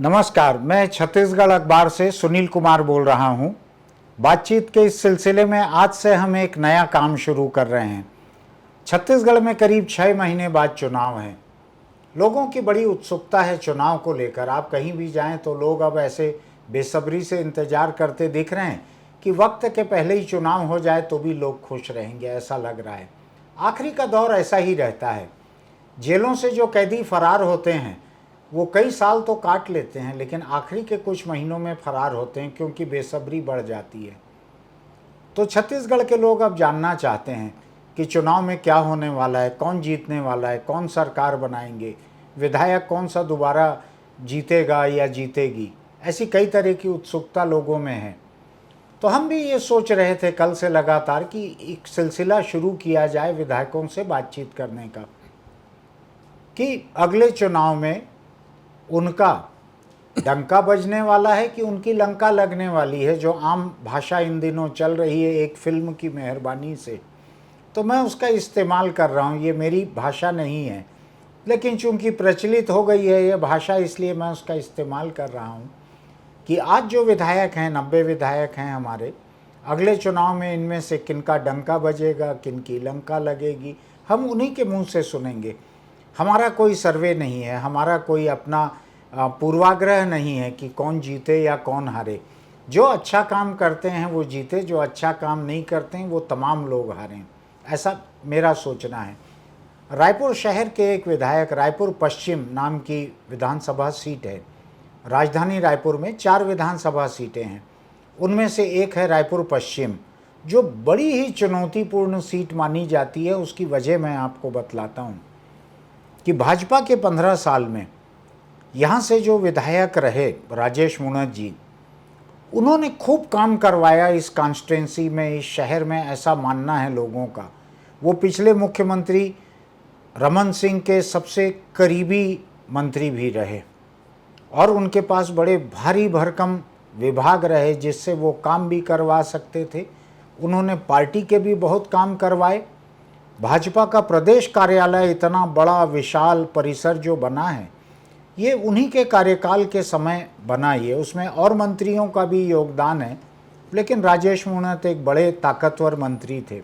नमस्कार, मैं छत्तीसगढ़ अखबार से सुनील कुमार बोल रहा हूं। बातचीत के इस सिलसिले में आज से हम एक नया काम शुरू कर रहे हैं। छत्तीसगढ़ में करीब 6 महीने बाद चुनाव हैं। लोगों की बड़ी उत्सुकता है चुनाव को लेकर। आप कहीं भी जाएं तो लोग अब ऐसे बेसब्री से इंतजार करते दिख रहे हैं कि वक्त के पहले ही चुनाव हो जाए तो भी लोग खुश रहेंगे, ऐसा लग रहा है। आखिरी का दौर ऐसा ही रहता है। जेलों से जो कैदी फरार होते हैं वो कई साल तो काट लेते हैं, लेकिन आखिरी के कुछ महीनों में फरार होते हैं क्योंकि बेसब्री बढ़ जाती है। तो छत्तीसगढ़ के लोग अब जानना चाहते हैं कि चुनाव में क्या होने वाला है, कौन जीतने वाला है, कौन सरकार बनाएंगे, विधायक कौन सा दोबारा जीतेगा या जीतेगी। ऐसी कई तरह की उत्सुकता लोगों में है। तो हम भी ये सोच रहे थे कल से लगातार कि एक सिलसिला शुरू किया जाए विधायकों से बातचीत करने का, कि अगले चुनाव में उनका डंका बजने वाला है कि उनकी लंका लगने वाली है, जो आम भाषा इन दिनों चल रही है एक फिल्म की मेहरबानी से। तो मैं उसका इस्तेमाल कर रहा हूँ। ये मेरी भाषा नहीं है, लेकिन चूंकि प्रचलित हो गई है ये भाषा, इसलिए मैं उसका इस्तेमाल कर रहा हूँ कि आज जो विधायक हैं, 90 विधायक हैं हमारे, अगले चुनाव में इनमें से किनका डंका बजेगा, किनकी लंका लगेगी, हम उन्हीं के मुंह से सुनेंगे। हमारा कोई सर्वे नहीं है, हमारा कोई अपना पूर्वाग्रह नहीं है कि कौन जीते या कौन हारे। जो अच्छा काम करते हैं वो जीते, जो अच्छा काम नहीं करते हैं वो तमाम लोग हारें, ऐसा मेरा सोचना है। रायपुर शहर के एक विधायक, रायपुर पश्चिम नाम की विधानसभा सीट है। राजधानी रायपुर में 4 विधानसभा सीटें हैं, उनमें से एक है रायपुर पश्चिम, जो बड़ी ही चुनौतीपूर्ण सीट मानी जाती है। उसकी वजह मैं आपको बतलाता हूँ कि भाजपा के 15 साल में यहाँ से जो विधायक रहे राजेश मूणत जी, उन्होंने खूब काम करवाया इस कॉन्स्टिट्यूंसी में, इस शहर में, ऐसा मानना है लोगों का। वो पिछले मुख्यमंत्री रमन सिंह के सबसे करीबी मंत्री भी रहे और उनके पास बड़े भारी भरकम विभाग रहे जिससे वो काम भी करवा सकते थे। उन्होंने पार्टी के भी बहुत काम करवाए। भाजपा का प्रदेश कार्यालय इतना बड़ा विशाल परिसर जो बना है, ये उन्हीं के कार्यकाल के समय बना। ये उसमें और मंत्रियों का भी योगदान है, लेकिन राजेश मूणत एक बड़े ताकतवर मंत्री थे।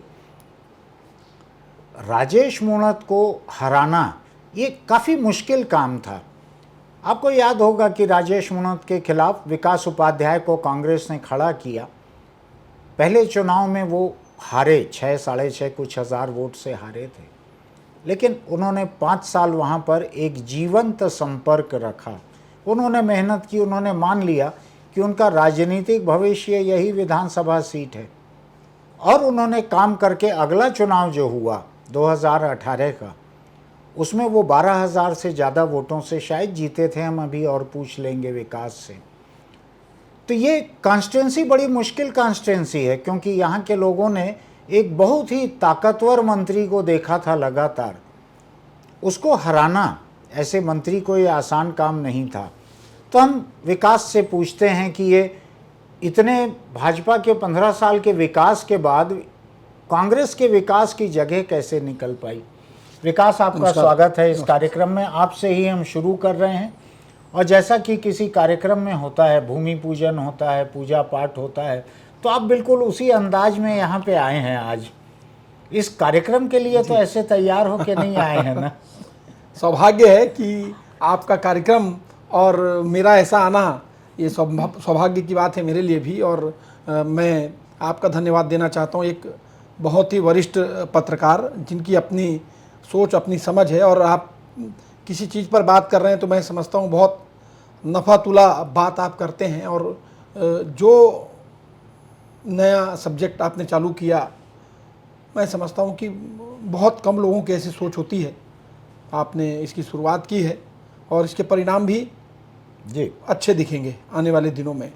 राजेश मूणत को हराना ये काफ़ी मुश्किल काम था। आपको याद होगा कि राजेश मूणत के खिलाफ विकास उपाध्याय को कांग्रेस ने खड़ा किया। पहले चुनाव में वो हारे, 6 साढ़े 6 कुछ हज़ार वोट से हारे थे, लेकिन उन्होंने 5 साल वहाँ पर एक जीवंत संपर्क रखा। उन्होंने मेहनत की, उन्होंने मान लिया कि उनका राजनीतिक भविष्य यही विधानसभा सीट है, और उन्होंने काम करके अगला चुनाव जो हुआ 2018 का, उसमें वो 12,000 से ज़्यादा वोटों से शायद जीते थे। हम अभी और पूछ लेंगे विकास से। तो ये कॉन्स्टिट्यूंसी बड़ी मुश्किल कॉन्स्टिट्यूंसी है, क्योंकि यहाँ के लोगों ने एक बहुत ही ताकतवर मंत्री को देखा था लगातार। उसको हराना ऐसे मंत्री को ये आसान काम नहीं था। तो हम विकास से पूछते हैं कि ये इतने भाजपा के 15 साल के विकास के बाद कांग्रेस के विकास की जगह कैसे निकल पाई। विकास, आपका स्वागत है इस कार्यक्रम में। आपसे ही हम शुरू कर रहे हैं। और जैसा कि किसी कार्यक्रम में होता है, भूमि पूजन होता है, पूजा पाठ होता है, तो आप बिल्कुल उसी अंदाज में यहाँ पे आए हैं आज इस कार्यक्रम के लिए। तो ऐसे तैयार हो के नहीं आए हैं ना। सौभाग्य है कि आपका कार्यक्रम और मेरा ऐसा आना, ये सौभाग्य की बात है मेरे लिए भी। और मैं आपका धन्यवाद देना चाहता हूँ, एक बहुत ही वरिष्ठ पत्रकार जिनकी अपनी सोच, अपनी समझ है, और आप किसी चीज़ पर बात कर रहे हैं तो मैं समझता हूँ बहुत नफ़ातुला बात आप करते हैं। और जो नया सब्जेक्ट आपने चालू किया, मैं समझता हूँ कि बहुत कम लोगों की ऐसी सोच होती है। आपने इसकी शुरुआत की है और इसके परिणाम भी जी अच्छे दिखेंगे आने वाले दिनों में।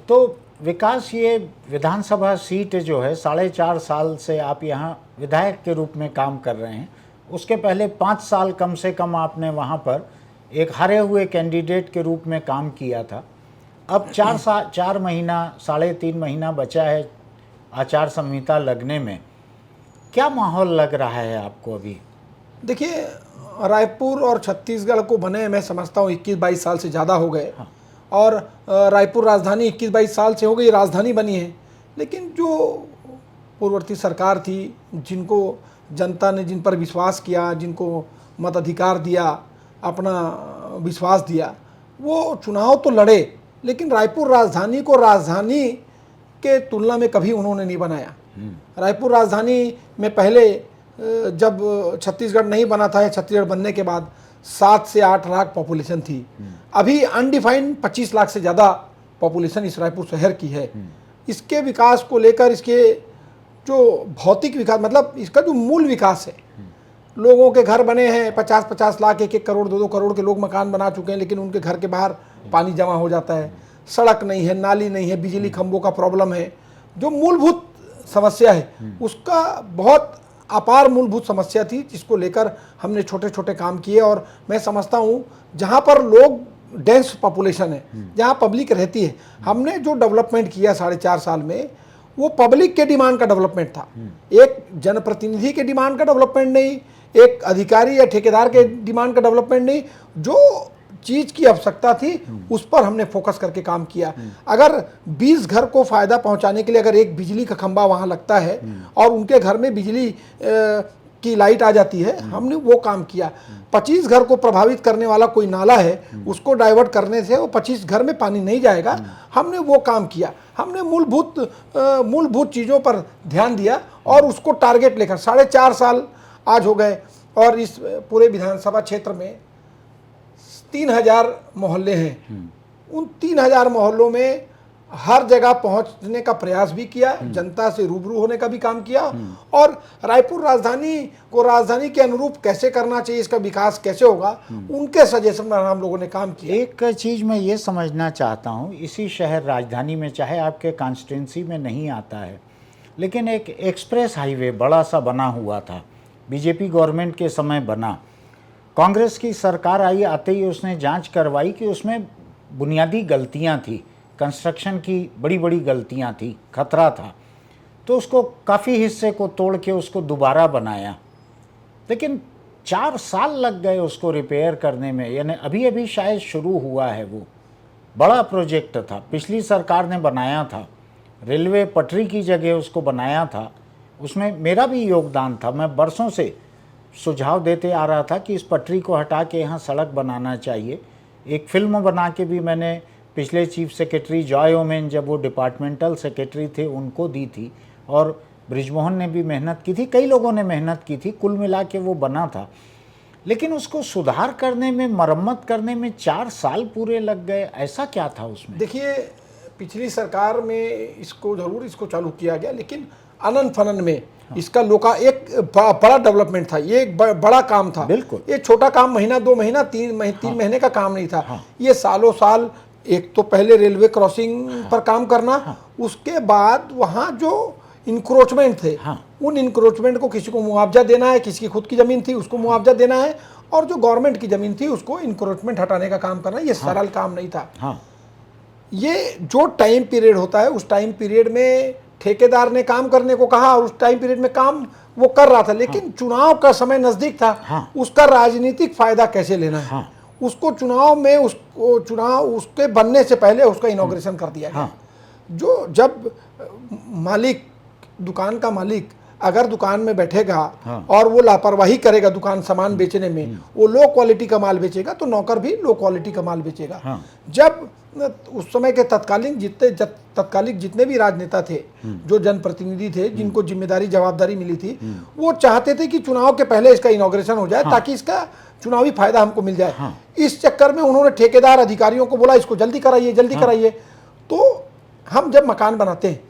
तो विकास, ये विधानसभा सीट जो है, 4.5 साल से आप यहाँ विधायक के रूप में काम कर रहे हैं। उसके पहले 5 साल कम से कम आपने वहाँ पर एक हारे हुए कैंडिडेट के रूप में काम किया था। अब 4 महीना, 3.5 महीना बचा है आचार संहिता लगने में। क्या माहौल लग रहा है आपको अभी? देखिए, रायपुर और छत्तीसगढ़ को बने मैं समझता हूँ 21-22 साल से ज़्यादा हो गए। और रायपुर राजधानी 21-22 साल से हो गई, राजधानी बनी है। लेकिन जो पूर्ववर्ती सरकार थी, जिनको जनता ने जिन पर विश्वास किया, जिनको मताधिकार दिया, अपना विश्वास दिया, वो चुनाव तो लड़े, लेकिन रायपुर राजधानी को राजधानी के तुलना में कभी उन्होंने नहीं बनाया। रायपुर राजधानी में पहले जब छत्तीसगढ़ नहीं बना था, या छत्तीसगढ़ बनने के बाद 7 से 8 लाख पॉपुलेशन थी। अभी अनडिफाइंड 25 लाख से ज़्यादा पॉपुलेशन इस रायपुर शहर की है। इसके विकास को लेकर, इसके जो भौतिक विकास, मतलब इसका जो मूल विकास है, लोगों के घर बने हैं, 50-50 लाख, 1-1 करोड़, 2-2 करोड़ के लोग मकान बना चुके हैं, लेकिन उनके घर के बाहर पानी जमा हो जाता है, सड़क नहीं है, नाली नहीं है, बिजली खंभों का प्रॉब्लम है। जो मूलभूत समस्या है, उसका बहुत अपार मूलभूत समस्या थी, जिसको लेकर हमने छोटे छोटे काम किए। और मैं समझता हूँ जहाँ पर लोग डेंस पॉपुलेशन है, जहाँ पब्लिक रहती है, हमने जो डेवलपमेंट किया 4.5 साल में, वो पब्लिक के डिमांड का डेवलपमेंट था। एक जनप्रतिनिधि के डिमांड का डेवलपमेंट नहीं, एक अधिकारी या ठेकेदार के डिमांड का डेवलपमेंट नहीं। जो चीज़ की आवश्यकता थी उस पर हमने फोकस करके काम किया। अगर 20 घर को फ़ायदा पहुंचाने के लिए अगर एक बिजली का खंभा वहां लगता है और उनके घर में बिजली की लाइट आ जाती है, हमने वो काम किया। 25 घर को प्रभावित करने वाला कोई नाला है, उसको डाइवर्ट करने से वो 25 घर में पानी नहीं जाएगा, हमने वो काम किया। हमने मूलभूत चीज़ों पर ध्यान दिया और उसको टारगेट लेकर 4.5 साल आज हो गए। और इस पूरे विधानसभा क्षेत्र में 3000 मोहल्ले हैं। उन 3000 मोहल्लों में हर जगह पहुंचने का प्रयास भी किया, जनता से रूबरू होने का भी काम किया। और रायपुर राजधानी को राजधानी के अनुरूप कैसे करना चाहिए, इसका विकास कैसे होगा, उनके सजेशन पर हम लोगों ने काम किया। एक चीज़ मैं ये समझना चाहता हूँ, इसी शहर राजधानी में, चाहे आपके कॉन्स्टिट्यूंसी में नहीं आता है, लेकिन एक एक्सप्रेस हाईवे बड़ा सा बना हुआ था, बीजेपी गवर्नमेंट के समय बना। कांग्रेस की सरकार आई, आते ही उसने जांच करवाई कि उसमें बुनियादी गलतियां थी, कंस्ट्रक्शन की बड़ी बड़ी गलतियां थी, खतरा था, तो उसको काफ़ी हिस्से को तोड़ के उसको दोबारा बनाया। लेकिन 4 साल लग गए उसको रिपेयर करने में, यानी अभी अभी शायद शुरू हुआ है। वो बड़ा प्रोजेक्ट था, पिछली सरकार ने बनाया था, रेलवे पटरी की जगह उसको बनाया था। उसमें मेरा भी योगदान था। मैं बरसों से सुझाव देते आ रहा था कि इस पटरी को हटा के यहाँ सड़क बनाना चाहिए। एक फिल्म बना के भी मैंने पिछले चीफ सेक्रेटरी जॉय ओमेन, जब वो डिपार्टमेंटल सेक्रेटरी थे, उनको दी थी। और बृजमोहन ने भी मेहनत की थी, कई लोगों ने मेहनत की थी, कुल मिला के वो बना था। लेकिन उसको सुधार करने में, मरम्मत करने में 4 साल पूरे लग गए। ऐसा क्या था उसमें? देखिए, पिछली सरकार में इसको चालू किया गया, लेकिन अनन फनन में इसका एक बड़ा डेवलपमेंट था। ये एक बड़ा काम था। बिल्कुल, ये छोटा काम महीना 2 महीना 3 महीने का काम नहीं था। ये सालों साल, एक तो पहले रेलवे क्रॉसिंग पर काम करना, उसके बाद वहाँ जो इंक्रोचमेंट थे, उन इंक्रोचमेंट को किसी को मुआवजा देना है, किसी की खुद की ज़मीन थी उसको मुआवजा देना है, और जो गवर्नमेंट की ज़मीन थी उसको इंक्रोचमेंट हटाने का काम करना। ये सरल काम नहीं था। ये जो टाइम पीरियड होता है, उस टाइम पीरियड में ठेकेदार ने काम करने को कहा और उस टाइम पीरियड में काम वो कर रहा था। लेकिन चुनाव का समय नज़दीक था, उसका राजनीतिक फायदा कैसे लेना है, उसको चुनाव में, उसके बनने से पहले उसका इनॉग्रेशन कर दिया गया। जो जब दुकान का मालिक अगर दुकान में बैठेगा और वो लापरवाही करेगा दुकान सामान बेचने में, वो लो क्वालिटी का माल बेचेगा, तो नौकर भी लो क्वालिटी का माल बेचेगा। जब उस समय के तत्कालिक जितने भी राजनेता थे, जो जनप्रतिनिधि थे, जिनको जिम्मेदारी जवाबदारी मिली थी, वो चाहते थे कि चुनाव के पहले इसका इनॉग्रेशन हो जाए, ताकि इसका चुनावी फायदा हमको मिल जाए। इस चक्कर में उन्होंने ठेकेदार अधिकारियों को बोला, इसको जल्दी कराइए। तो हम जब मकान बनाते हैं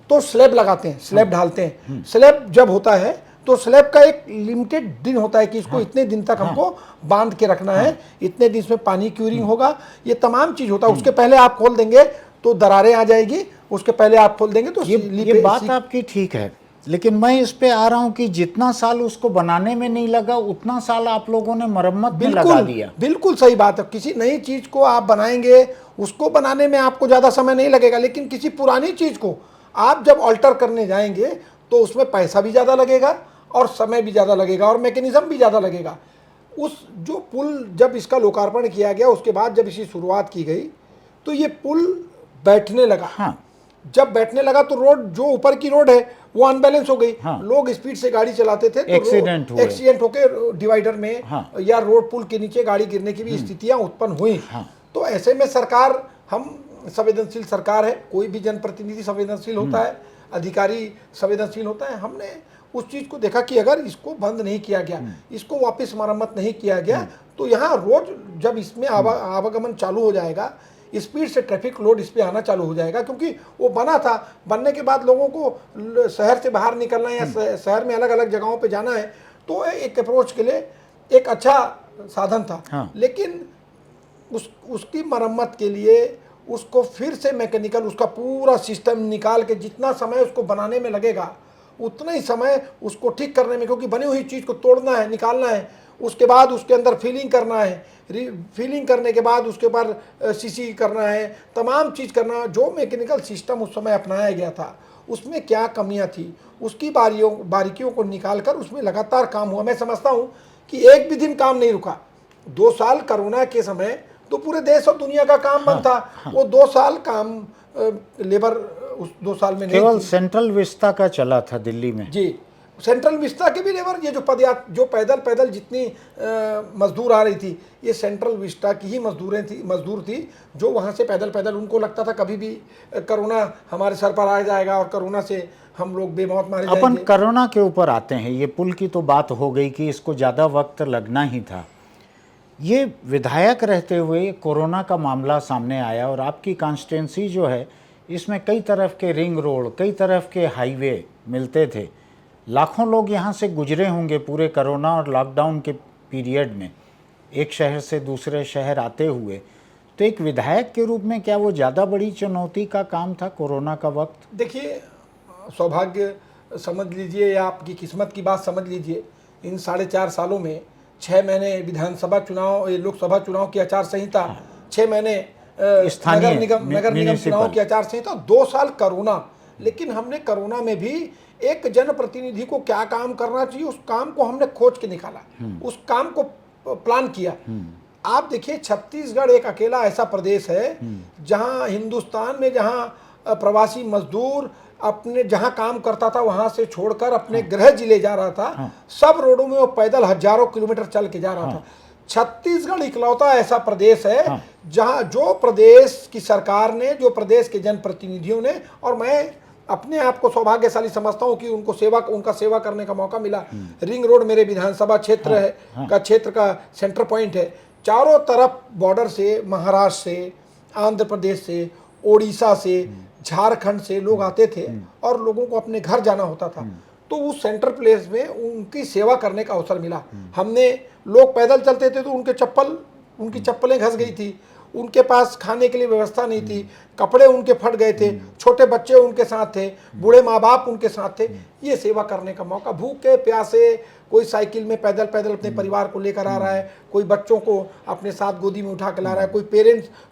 तो स्लैब लगाते हैं, स्लैब ढालते हैं। स्लैब जब होता है तो स्लैब का एक लिमिटेड दिन होता है कि इसको इतने दिन तक हमको बांध के रखना है, इतने दिन में पानी क्यूरिंग होगा, ये तमाम चीज होता है। उसके पहले आप खोल देंगे तो दरारें आ जाएगी, उसके पहले आप खोल देंगे तो ये बात आपकी ठीक है। लेकिन मैं इस पे आ रहा हूँ कि जितना साल उसको बनाने में नहीं लगा, उतना साल आप लोगों ने मरम्मत में लगा दिया। बिल्कुल सही बात है। किसी नई चीज को आप बनाएंगे, उसको बनाने में आपको ज्यादा समय नहीं लगेगा, लेकिन किसी पुरानी चीज को आप जब ऑल्टर करने जाएंगे तो उसमें पैसा भी ज़्यादा लगेगा और समय भी ज़्यादा लगेगा और मैकेनिज्म भी ज़्यादा लगेगा। उस जो पुल जब इसका लोकार्पण किया गया उसके बाद जब इसकी शुरुआत की गई तो ये पुल बैठने लगा। हाँ। जब बैठने लगा तो रोड जो ऊपर की रोड है वो अनबैलेंस हो गई। हाँ। लोग स्पीड से गाड़ी चलाते थे तो एक्सीडेंट होके डिवाइडर में हाँ। या रोड पुल के नीचे गाड़ी गिरने की भी स्थितियां उत्पन्न हुई। हाँ। तो ऐसे में सरकार, हम संवेदनशील सरकार है, कोई भी जनप्रतिनिधि संवेदनशील होता है, अधिकारी संवेदनशील होता है। हमने उस चीज़ को देखा कि अगर इसको बंद नहीं किया गया, इसको वापस मरम्मत नहीं किया गया तो यहाँ रोज जब इसमें आवागमन चालू हो जाएगा, स्पीड से ट्रैफिक लोड इस पर आना चालू हो जाएगा। क्योंकि वो बना था, बनने के बाद लोगों को शहर से बाहर निकलना है या शहर में अलग अलग जगहों पे जाना है तो एक अप्रोच के लिए एक अच्छा साधन था। हाँ। लेकिन उसकी मरम्मत के लिए उसको फिर से मैकेनिकल उसका पूरा सिस्टम निकाल के जितना समय उसको बनाने में लगेगा उतना ही समय उसको ठीक करने में, क्योंकि बनी हुई चीज़ को तोड़ना है, निकालना है, उसके बाद उसके अंदर फिलिंग करना है, फिलिंग करने के बाद उसके ऊपर सीसी करना है, तमाम चीज़ करना। जो मैकेनिकल सिस्टम उस समय अपनाया गया था उसमें क्या कमियां थी, उसकी बारीकियों को निकाल कर उसमें लगातार काम हुआ। मैं समझता हूँ कि एक भी दिन काम नहीं रुका। 2 साल कोरोना के समय तो पूरे देश और दुनिया का काम बंद था। वो 2 साल काम लेबर उस 2 साल में नहीं केवल थी। सेंट्रल विस्ता का चला था दिल्ली में। जी, सेंट्रल विस्ता की भी लेबर, ये जो पैदल जितनी मजदूर आ रही थी, ये सेंट्रल विस्ता की ही मजदूर थी जो वहाँ से पैदल उनको लगता था कभी भी कोरोना हमारे सर पर आ जाएगा और कोरोना से हम लोग बेमौत मारे अपन जाएंगे। कोरोना के ऊपर आते हैं। ये पुल की तो बात हो गई कि इसको ज़्यादा वक्त लगना ही था। ये विधायक रहते हुए कोरोना का मामला सामने आया और आपकी कॉन्स्टिट्यूंसी जो है इसमें कई तरफ के रिंग रोड, कई तरफ के हाईवे मिलते थे। लाखों लोग यहाँ से गुजरे होंगे पूरे कोरोना और लॉकडाउन के पीरियड में, एक शहर से दूसरे शहर आते हुए। तो एक विधायक के रूप में क्या वो ज़्यादा बड़ी चुनौती का काम था कोरोना का वक्त? देखिए, सौभाग्य समझ लीजिए या आपकी किस्मत की बात समझ लीजिए, इन 4.5 सालों में 6 महीने विधानसभा चुनाव, लोकसभा चुनाव की आचार संहिता, 6 महीने नगर निगम चुनाव की आचार संहिता, 2 साल कोरोना। लेकिन हमने कोरोना में भी एक जनप्रतिनिधि को क्या काम करना चाहिए उस काम को हमने खोज के निकाला, उस काम को प्लान किया। आप देखिए, छत्तीसगढ़ एक अकेला ऐसा प्रदेश है जहां हिंदुस्तान में जहां प्रवासी मजदूर अपने जहां काम करता था वहां से छोड़कर अपने गृह जिले जा रहा था। सब रोडों में वो पैदल हजारों किलोमीटर चल के जा रहा था। छत्तीसगढ़ इकलौता ऐसा प्रदेश है जहां जो प्रदेश की सरकार ने, जो प्रदेश के जनप्रतिनिधियों ने, और मैं अपने आप को सौभाग्यशाली समझता हूं कि उनका सेवा करने का मौका मिला। रिंग रोड मेरे विधानसभा क्षेत्र क्षेत्र का सेंटर पॉइंट है। चारों तरफ बॉर्डर से, महाराष्ट्र से, आंध्र प्रदेश से, ओडिशा से, झारखंड से लोग आते थे और लोगों को अपने घर जाना होता था। तो उस सेंटर प्लेस में उनकी सेवा करने का अवसर मिला। हमने, लोग पैदल चलते थे तो उनकी चप्पलें घस गई थी, उनके पास खाने के लिए व्यवस्था नहीं थी, कपड़े उनके फट गए थे, छोटे बच्चे उनके साथ थे, बूढ़े माँ बाप उनके साथ थे। ये सेवा करने का मौका, भूखे प्यासे, कोई साइकिल में पैदल अपने परिवार को लेकर आ रहा है, कोई बच्चों को अपने साथ गोदी में उठा के ला रहा है,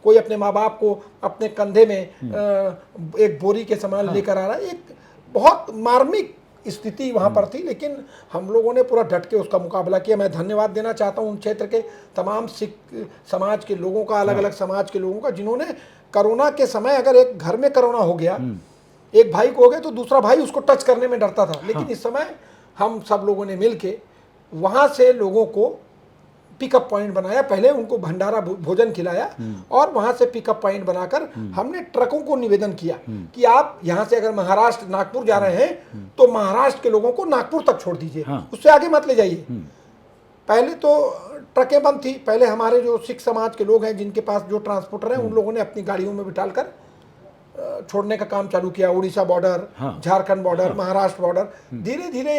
कोई अपने माँ बाप को अपने कंधे में एक बोरी के समान लेकर आ रहा है। एक बहुत मार्मिक स्थिति वहाँ पर थी, लेकिन हम लोगों ने पूरा डट के उसका मुकाबला किया। मैं धन्यवाद देना चाहता हूँ उन क्षेत्र के तमाम सिख समाज के लोगों का, अलग अलग समाज के लोगों का, जिन्होंने कोरोना के समय, अगर एक घर में कोरोना हो गया, एक भाई को हो गया तो दूसरा भाई उसको टच करने में डरता था। लेकिन इस समय हम सब लोगों ने मिल के वहाँ से लोगों को पिकअप पॉइंट बनाया, पहले उनको भंडारा भोजन खिलाया और वहां से पिकअप पॉइंट बनाकर हमने ट्रकों को निवेदन किया कि आप यहां से अगर महाराष्ट्र नागपुर जा रहे हैं तो महाराष्ट्र के लोगों को नागपुर तक छोड़ दीजिए, उससे आगे मत ले जाइए। पहले तो ट्रकें बंद थी, पहले हमारे जो सिख समाज के लोग हैं जिनके पास जो ट्रांसपोर्टर हैं उन लोगों ने अपनी गाड़ियों में बिठाकर छोड़ने का काम चालू किया। Orissa border, Jharkhand border, Maharashtra border, धीरे धीरे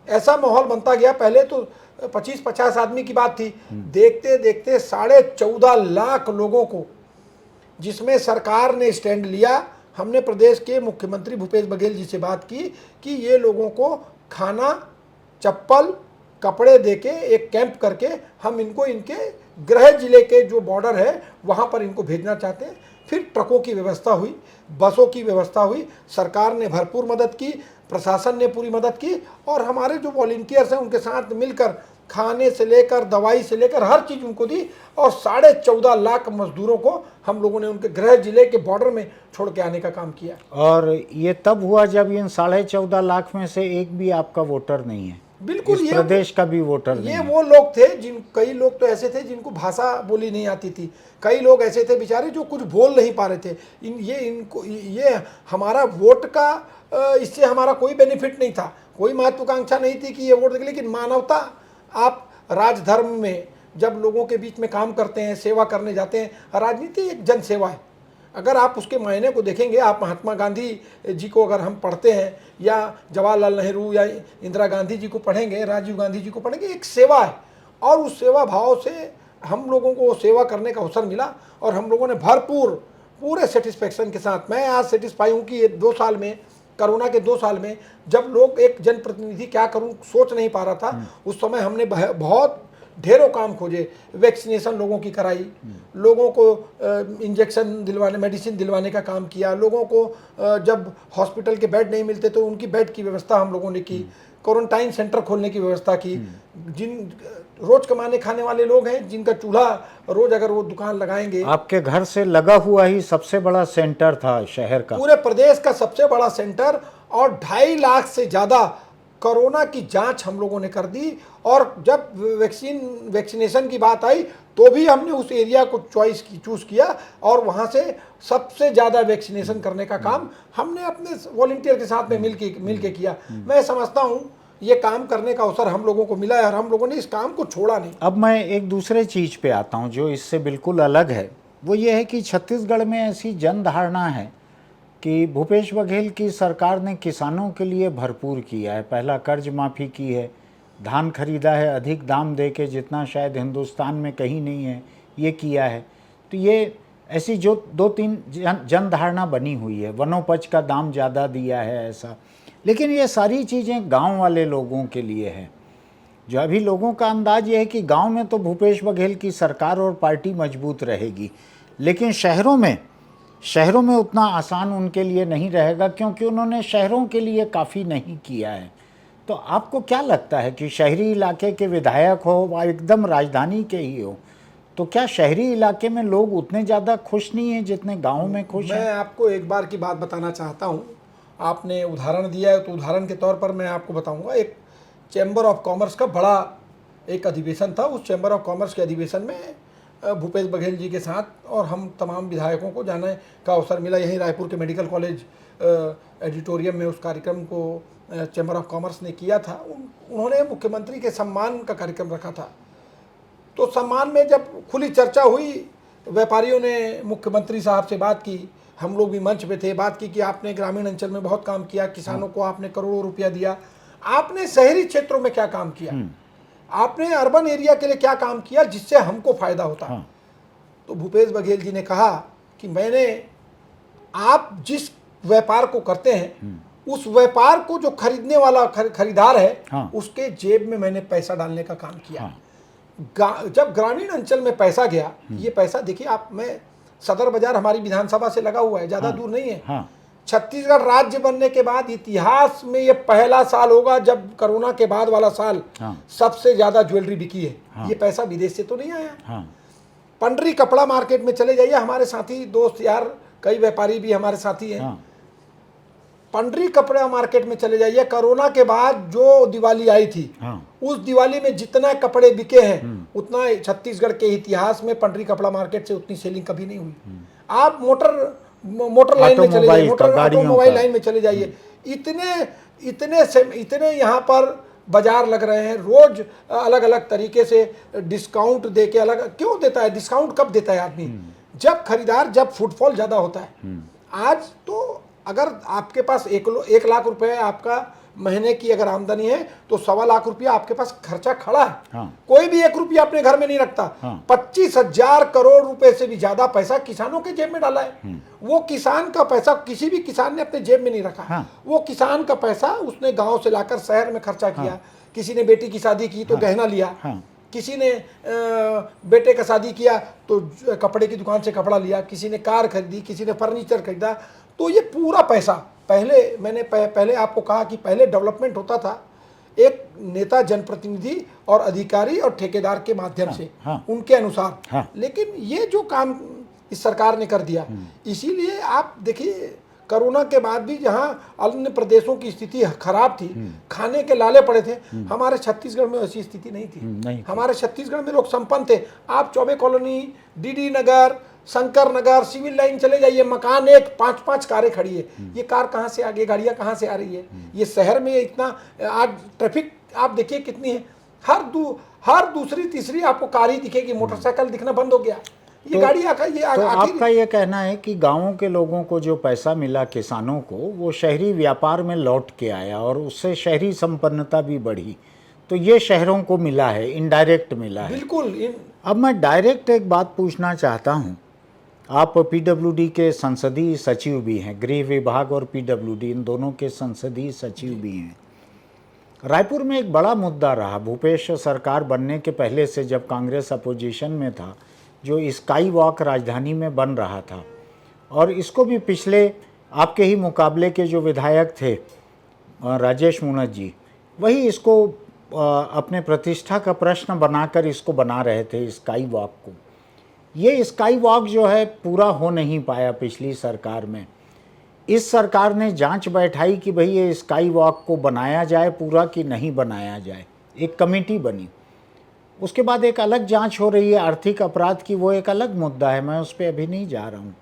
ऐसा माहौल बनता गया। पहले तो 25-50 आदमी की बात थी, देखते देखते 14.5 लाख लोगों को, जिसमें सरकार ने स्टैंड लिया। हमने प्रदेश के मुख्यमंत्री भूपेश बघेल जी से बात की कि ये लोगों को खाना, चप्पल, कपड़े देके एक कैंप करके हम इनको इनके गृह जिले के जो बॉर्डर है वहाँ पर इनको भेजना चाहते हैं। फिर ट्रकों की व्यवस्था हुई, बसों की व्यवस्था हुई, सरकार ने भरपूर मदद की। प्रशासन ने पूरी मदद की, और हमारे जो वॉलंटियर्स हैं उनके साथ मिलकर खाने से लेकर दवाई से लेकर हर चीज़ उनको दी, और 14.5 लाख मजदूरों को हम लोगों ने उनके गृह जिले के बॉर्डर में छोड़ के आने का काम किया। और ये तब हुआ जब इन 14.5 लाख में से एक भी आपका वोटर नहीं है, बिल्कुल, इस प्रदेश का भी वोटर नहीं ये है। वो लोग थे कई लोग तो ऐसे थे जिनको भाषा बोली नहीं आती थी, कई लोग ऐसे थे बेचारे जो कुछ बोल नहीं पा रहे थे। ये हमारा वोट का इससे हमारा कोई बेनिफिट नहीं था, कोई महत्वाकांक्षा नहीं थी कि ये वोट देंगे, लेकिन मानवता, आप राजधर्म में जब लोगों के बीच में काम करते हैं, सेवा करने जाते हैं, राजनीति एक जन सेवा है। अगर आप उसके मायने को देखेंगे, आप महात्मा गांधी जी को अगर हम पढ़ते हैं, या जवाहरलाल नेहरू या इंदिरा गांधी जी को पढ़ेंगे, राजीव गांधी जी को पढ़ेंगे, एक सेवा है, और उस सेवा भाव से हम लोगों को सेवा करने का अवसर मिला, और हम लोगों ने भरपूर पूरे सेटिस्फेक्शन के साथ, मैं आज सेटिस्फाई हूँ कि ये 2 साल में, कोरोना के 2 साल में, जब लोग एक जनप्रतिनिधि क्या करूँ सोच नहीं पा रहा था, उस समय हमने बहुत ढेरों काम खोजे। वैक्सीनेशन लोगों की कराई, लोगों को इंजेक्शन दिलवाने, मेडिसिन दिलवाने का काम किया, लोगों को जब हॉस्पिटल के बेड नहीं मिलते तो उनकी बेड की व्यवस्था हम लोगों ने की, क्वारंटाइन सेंटर खोलने की व्यवस्था की। जिन रोज कमाने खाने वाले लोग हैं, जिनका चूल्हा रोज अगर वो दुकान लगाएंगे, आपके घर से लगा हुआ ही सबसे बड़ा सेंटर था शहर का, पूरे प्रदेश का सबसे बड़ा सेंटर, और 2.5 लाख से ज़्यादा कोरोना की जांच हम लोगों ने कर दी। और जब वैक्सीनेशन की बात आई तो भी हमने उस एरिया को चूज़ किया, और वहाँ से सबसे ज़्यादा वैक्सीनेशन करने का काम हमने अपने वॉलंटियर के साथ में मिल के किया। मैं समझता हूँ ये काम करने का अवसर हम लोगों को मिला है, और हम लोगों ने इस काम को छोड़ा नहीं। अब मैं एक दूसरे चीज़ पे आता हूँ जो इससे बिल्कुल अलग है। वो ये है कि छत्तीसगढ़ में ऐसी जन धारणा है कि भूपेश बघेल की सरकार ने किसानों के लिए भरपूर किया है। पहला कर्ज माफ़ी की है, धान खरीदा है अधिक दाम दे के, जितना शायद हिंदुस्तान में कहीं नहीं है, ये किया है। तो ये ऐसी जो 2-3 जन धारणा बनी हुई है, वनोपज का दाम ज़्यादा दिया है ऐसा। लेकिन ये सारी चीज़ें गांव वाले लोगों के लिए है। जो अभी लोगों का अंदाज ये है कि गांव में तो भूपेश बघेल की सरकार और पार्टी मजबूत रहेगी, लेकिन शहरों में उतना आसान उनके लिए नहीं रहेगा, क्योंकि उन्होंने शहरों के लिए काफ़ी नहीं किया है। तो आपको क्या लगता है कि शहरी इलाके के विधायक हो व एकदम राजधानी के ही हो, तो क्या शहरी इलाके में लोग उतने ज़्यादा खुश नहीं हैं जितने गाँव में खुश हैं? मैं आपको एक बार की बात बताना चाहता हूँ। आपने उदाहरण दिया है तो उदाहरण के तौर पर मैं आपको बताऊंगा। एक चैम्बर ऑफ कॉमर्स का बड़ा एक अधिवेशन था। उस चैम्बर ऑफ कॉमर्स के अधिवेशन में भूपेश बघेल जी के साथ और हम तमाम विधायकों को जाने का अवसर मिला। यहीं रायपुर के मेडिकल कॉलेज एडिटोरियम में उस कार्यक्रम को चैम्बर ऑफ कॉमर्स ने किया था। उन्होंने मुख्यमंत्री के सम्मान का कार्यक्रम रखा था। तो सम्मान में जब खुली चर्चा हुई, व्यापारियों ने मुख्यमंत्री साहब से बात की, हम लोग भी मंच पे थे, बात की कि आपने ग्रामीण अंचल में बहुत काम किया, किसानों को आपने करोड़ों रुपया दिया, आपने शहरी क्षेत्रों में क्या काम किया, आपने अर्बन एरिया के लिए क्या काम किया जिससे हमको फायदा होता। तो भूपेश बघेल जी ने कहा कि मैंने, आप जिस व्यापार को करते हैं उस व्यापार को जो खरीदने वाला खरीदार है उसके जेब में मैंने पैसा डालने का काम किया। जब ग्रामीण अंचल में पैसा गया, ये पैसा देखिए आप, मैं सदर बाजार हमारी विधानसभा से लगा हुआ है, ज्यादा दूर नहीं है। छत्तीसगढ़ राज्य बनने के बाद इतिहास में ये पहला साल होगा जब कोरोना के बाद वाला साल सबसे ज्यादा ज्वेलरी बिकी है। ये पैसा विदेश से तो नहीं आया। पंडरी कपड़ा मार्केट में चले जाइए, हमारे साथी दोस्त यार कई व्यापारी भी हमारे साथी हैं। पंडरी कपड़ा मार्केट में चले जाइए, कोरोना के बाद जो दिवाली आई थी उस दिवाली में जितना कपड़े बिके हैं उतना छत्तीसगढ़ के इतिहास में पंडरी कपड़ा मार्केट से उतनी सेलिंग कभी नहीं हुई। आप मोटर लाइन में चले जाइए, ऑटोमोबाइल लाइन में चले जाइए, इतने यहाँ पर बाजार लग रहे हैं। रोज अलग अलग तरीके से डिस्काउंट दे के, अलग क्यों देता है डिस्काउंट, कब देता है आदमी, जब खरीदार, जब फुटफॉल ज्यादा होता है। आज तो अगर आपके पास 1 लाख रुपए आपका महीने की अगर आमदनी है तो 1.25 लाख रुपया आपके पास खर्चा खड़ा है। कोई भी 1 रुपया अपने घर में नहीं रखता। 25,000 करोड़ रुपए से भी ज्यादा पैसा किसानों के जेब में डाला है। वो किसान का पैसा किसी भी किसान ने अपने जेब में नहीं रखा। वो किसान का पैसा उसने गांव से लाकर शहर में खर्चा किया। किसी ने बेटी की शादी की तो गहना लिया, किसी ने बेटे का शादी किया तो कपड़े की दुकान से कपड़ा लिया, किसी ने कार खरीदी, किसी ने फर्नीचर खरीदा। तो ये पूरा पैसा पहले मैंने पहले आपको कहा कि पहले डेवलपमेंट होता था एक नेता, जनप्रतिनिधि और अधिकारी और ठेकेदार के माध्यम से, हाँ। उनके अनुसार। हाँ। लेकिन ये जो काम इस सरकार ने कर दिया, इसीलिए आप देखिए कोरोना के बाद भी जहां अन्य प्रदेशों की स्थिति खराब थी, खाने के लाले पड़े थे, हमारे छत्तीसगढ़ में ऐसी स्थिति नहीं थी। नहीं थी। हमारे छत्तीसगढ़ में लोग संपन्न थे। आप चौबे कॉलोनी, डीडी नगर, शंकर नगर, सिविल लाइन चले जाइए, मकान एक 5-5 कारें खड़ी है। ये कार कहाँ से आ गई, गाड़ियाँ कहाँ से आ रही है? ये शहर में इतना आज ट्रैफिक आप देखिए कितनी है, हर दूसरी तीसरी आपको कार ही दिखेगी, मोटरसाइकिल दिखना बंद हो गया। ये गाड़ी तो आपका ये कहना है कि गांवों के लोगों को जो पैसा मिला, किसानों को, वो शहरी व्यापार में लौट के आया और उससे शहरी संपन्नता भी बढ़ी, तो ये शहरों को मिला है, इनडायरेक्ट मिला है। बिल्कुल। अब मैं डायरेक्ट एक बात पूछना चाहता हूँ, आप पीडब्ल्यूडी के संसदीय सचिव भी हैं, गृह विभाग और पीडब्ल्यूडी इन दोनों के संसदीय सचिव भी हैं। रायपुर में एक बड़ा मुद्दा रहा भूपेश सरकार बनने के पहले से, जब कांग्रेस अपोजिशन में था, जो स्काई वॉक राजधानी में बन रहा था, और इसको भी पिछले आपके ही मुकाबले के जो विधायक थे राजेश मूणत जी, वही इसको अपने प्रतिष्ठा का प्रश्न बनाकर इसको बना रहे थे स्काई वॉक को। ये स्काई वॉक जो है पूरा हो नहीं पाया पिछली सरकार में। इस सरकार ने जांच बैठाई कि भाई ये स्काई वॉक को बनाया जाए पूरा कि नहीं बनाया जाए, एक कमेटी बनी। उसके बाद एक अलग जांच हो रही है आर्थिक अपराध की, वो एक अलग मुद्दा है, मैं उस पर अभी नहीं जा रहा हूँ।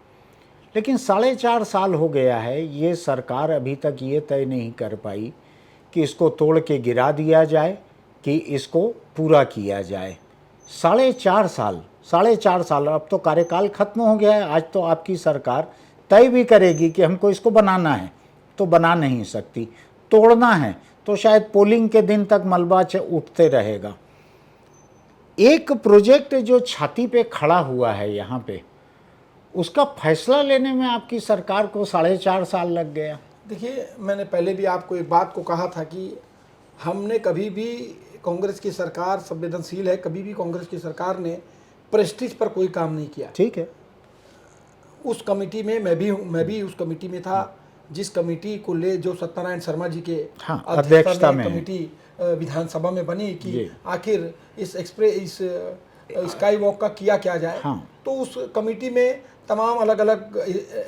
लेकिन 4.5 साल हो गया है, ये सरकार अभी तक ये तय नहीं कर पाई कि इसको तोड़ के गिरा दिया जाए कि इसको पूरा किया जाए। 4.5 साल, अब तो कार्यकाल खत्म हो गया है। आज तो आपकी सरकार तय भी करेगी कि हमको इसको बनाना है तो बना नहीं सकती, तोड़ना है तो शायद पोलिंग के दिन तक मलबा उठते रहेगा। एक प्रोजेक्ट जो छाती पे खड़ा हुआ है यहाँ पे, उसका फैसला लेने में आपकी सरकार को 4.5 साल लग गया। देखिए, मैंने पहले भी आपको एक बात को कहा था कि हमने कभी भी, कांग्रेस की सरकार संवेदनशील है, कभी भी कांग्रेस की सरकार ने प्रेस्टीज पर कोई काम नहीं किया। ठीक है। उस कमेटी में मैं भी उस कमेटी में था, जिस कमेटी को ले जो सत्यनारायण शर्मा जी के अध्यक्षता में कमेटी विधानसभा में बनी कि आखिर इस स्काई वॉक का किया क्या जाए। तो उस कमेटी में तमाम अलग अलग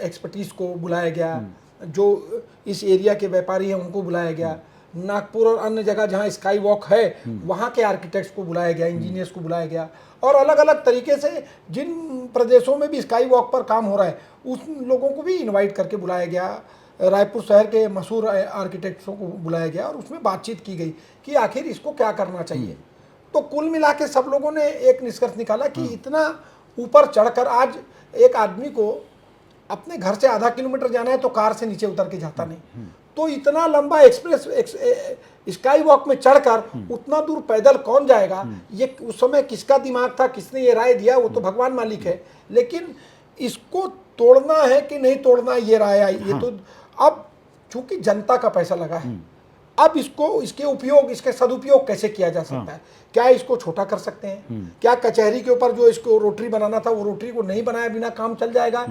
एक्सपर्टीज को बुलाया गया, जो इस एरिया के व्यापारी हैं उनको बुलाया गया, नागपुर और अन्य जगह जहाँ स्काई वॉक है वहाँ के आर्किटेक्ट्स को बुलाया गया, इंजीनियर्स को बुलाया गया, और अलग अलग तरीके से जिन प्रदेशों में भी स्काई वॉक पर काम हो रहा है उस लोगों को भी इनवाइट करके बुलाया गया। रायपुर शहर के मशहूर आर्किटेक्ट्सों को बुलाया गया और उसमें बातचीत की गई कि आखिर इसको क्या करना चाहिए। तो कुल मिला के सब लोगों ने एक निष्कर्ष निकाला कि इतना ऊपर चढ़कर आज एक आदमी को अपने घर से आधा किलोमीटर जाना है तो कार से नीचे उतर के जाता नहीं, तो इतना लंबा स्काई वॉक में चढ़कर उतना दूर पैदल कौन जाएगा? ये उस समय किसका दिमाग था, किसने ये राय दिया, वो तो भगवान मालिक है। लेकिन इसको तोड़ना है कि नहीं तोड़ना, ये राय आई। ये तो अब चूंकि जनता का पैसा लगा है, अब इसके सदुपयोग कैसे किया जा सकता है? क्या इसको छोटा कर सकते हैं? क्या कचहरी के ऊपर जो इसको रोटरी बनाना था वो रोटरी को नहीं बनाया बिना काम चल जाएगा?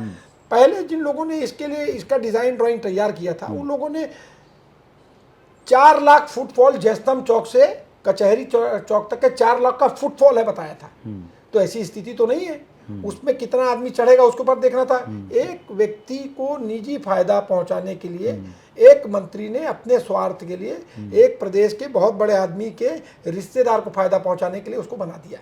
पहले जिन लोगों ने इसके लिए इसका डिजाइन ड्राइंग तैयार किया था उन लोगों ने 4 लाख फुटफॉल जयस्तंभ चौक से कचहरी चौक तक के 4 लाख का फुटफॉल है बताया था। तो ऐसी स्थिति तो नहीं है। उसमें कितना आदमी चढ़ेगा उसके ऊपर देखना था। एक व्यक्ति को निजी फायदा पहुंचाने के लिए एक मंत्री ने अपने स्वार्थ के लिए एक प्रदेश के बहुत बड़े आदमी के रिश्तेदार को फायदा पहुंचाने के लिए उसको बना दिया।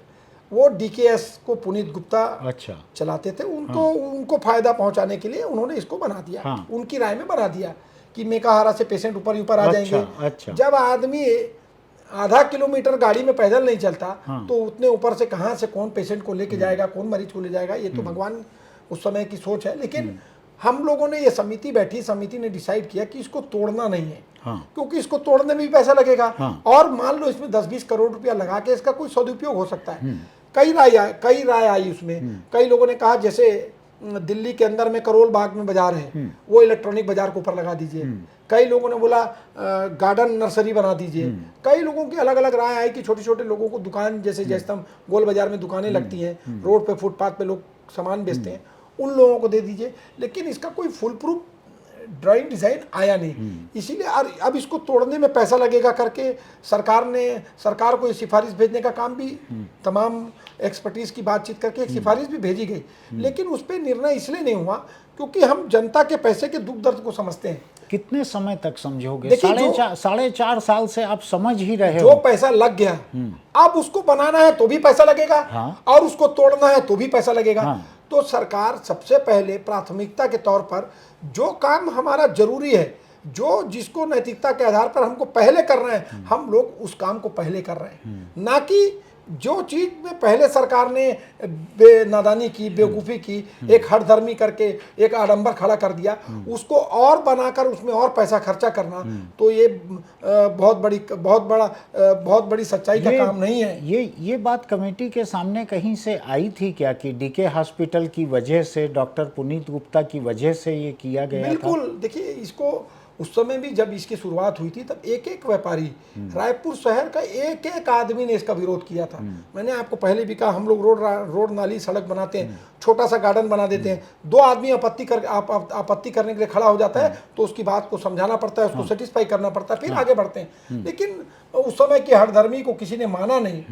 वो डीकेएस को पुनीत गुप्ता चलाते थे, उनको फायदा पहुंचाने के लिए उन्होंने इसको बना दिया। उनकी राय में बना दिया कि मेकाहारा से पेशेंट ऊपर आ जाएंगे। जब आदमी आधा किलोमीटर गाड़ी में पैदल नहीं चलता तो उतने ऊपर से कहाँ से कौन पेशेंट को लेके जाएगा, कौन मरीज को ले जाएगा? ये तो भगवान उस समय की सोच है। लेकिन हम लोगों ने ये समिति बैठी, समिति ने डिसाइड किया कि इसको तोड़ना नहीं है, क्योंकि इसको तोड़ने में भी पैसा लगेगा और मान लो इसमें 10-20 करोड़ रुपया लगा के इसका कोई सदुपयोग हो सकता है। कई राय आई उसमें। कई लोगों ने कहा जैसे दिल्ली के अंदर में करोल बाग में बाजार है, वो इलेक्ट्रॉनिक बाजार के ऊपर लगा दीजिए। कई लोगों ने बोला गार्डन नर्सरी बना दीजिए। कई लोगों की अलग अलग राय आई कि छोटे छोटे लोगों को दुकान, जैसे जयस्तंभ गोल बाजार में दुकानें लगती हैं, रोड पे फुटपाथ पे लोग सामान बेचते हैं, उन लोगों को दे दीजिए। लेकिन इसका कोई फुल प्रूफ ड्राइंग डिज़ाइन आया नहीं, इसीलिए अब इसको तोड़ने में पैसा लगेगा करके सरकार को ये सिफारिश भेजने का काम भी, तमाम एक्सपर्टीज़ की बातचीत करके एक सिफारिश भी भेजी गई, लेकिन उस पर निर्णय इसलिए नहीं हुआ क्योंकि हम जनता के पैसे के दुख दर्द को समझते हैं। कितने समय तक समझोगे? देखिए, साढ़े चार साल से आप समझ ही रहे जो हो। पैसा लग गया, अब उसको बनाना है तो भी पैसा लगेगा, हाँ। और उसको तोड़ना है तो भी पैसा लगेगा। हाँ। तो सरकार सबसे पहले प्राथमिकता के तौर पर जो काम हमारा जरूरी है, जो जिसको नैतिकता के आधार पर हमको पहले करना है, हम लोग उस काम को पहले कर रहे हैं, ना कि जो चीज़ में पहले सरकार ने नादानी की, बेवकूफ़ी की, एक हठधर्मी करके एक आडंबर खड़ा कर दिया, उसको और बनाकर उसमें और पैसा खर्चा करना, तो ये बहुत बड़ी सच्चाई का काम नहीं है। ये बात कमेटी के सामने कहीं से आई थी क्या कि डीके हॉस्पिटल की वजह से, डॉक्टर पुनीत गुप्ता की वजह से ये किया गया था? बिल्कुल। देखिए, इसको उस समय भी जब इसकी शुरुआत हुई थी तब एक एक व्यापारी, रायपुर शहर का एक एक आदमी ने इसका विरोध किया था। मैंने आपको पहले भी कहा, हम लोग रोड नाली सड़क बनाते हैं, छोटा सा गार्डन बना देते हैं, दो आदमी आपत्ति करने के लिए खड़ा हो जाता है तो उसकी बात को समझाना पड़ता है, उसको सेटिस्फाई करना पड़ता है, फिर आगे बढ़ते हैं। लेकिन उस समय की हठधर्मी को किसी ने माना नहीं,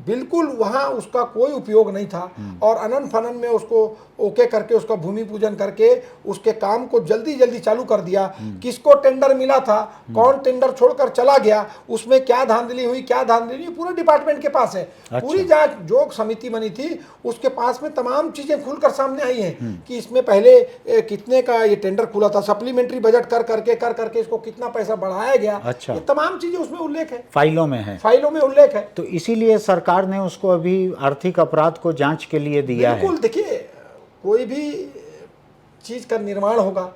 बिल्कुल वहाँ उसका कोई उपयोग नहीं था, और अनन फनन में उसको ओके करके, उसका भूमि पूजन करके उसके काम को जल्दी जल्दी चालू कर दिया। किसको टेंडर मिला था, कौन टेंडर छोड़कर चला गया, उसमें क्या धांधली हुई, क्या धांधली हुई, पूरे डिपार्टमेंट के पास है। अच्छा। पूरी जांच जो समिति बनी थी उसके पास में तमाम चीजें खुलकर सामने आई हैं कि इसमें पहले कितने का ये टेंडर खुला था, सप्लीमेंट्री बजट कर करके इसको कितना पैसा बढ़ाया गया। अच्छा। ये तमाम चीजें उसमें उल्लेख है, फाइलों में है, फाइलों में उल्लेख है। तो इसीलिए सरकार ने उसको अभी आर्थिक अपराध को जांच के लिए दिया है। बिल्कुल। देखिए, कोई भी चीज का निर्माण होगा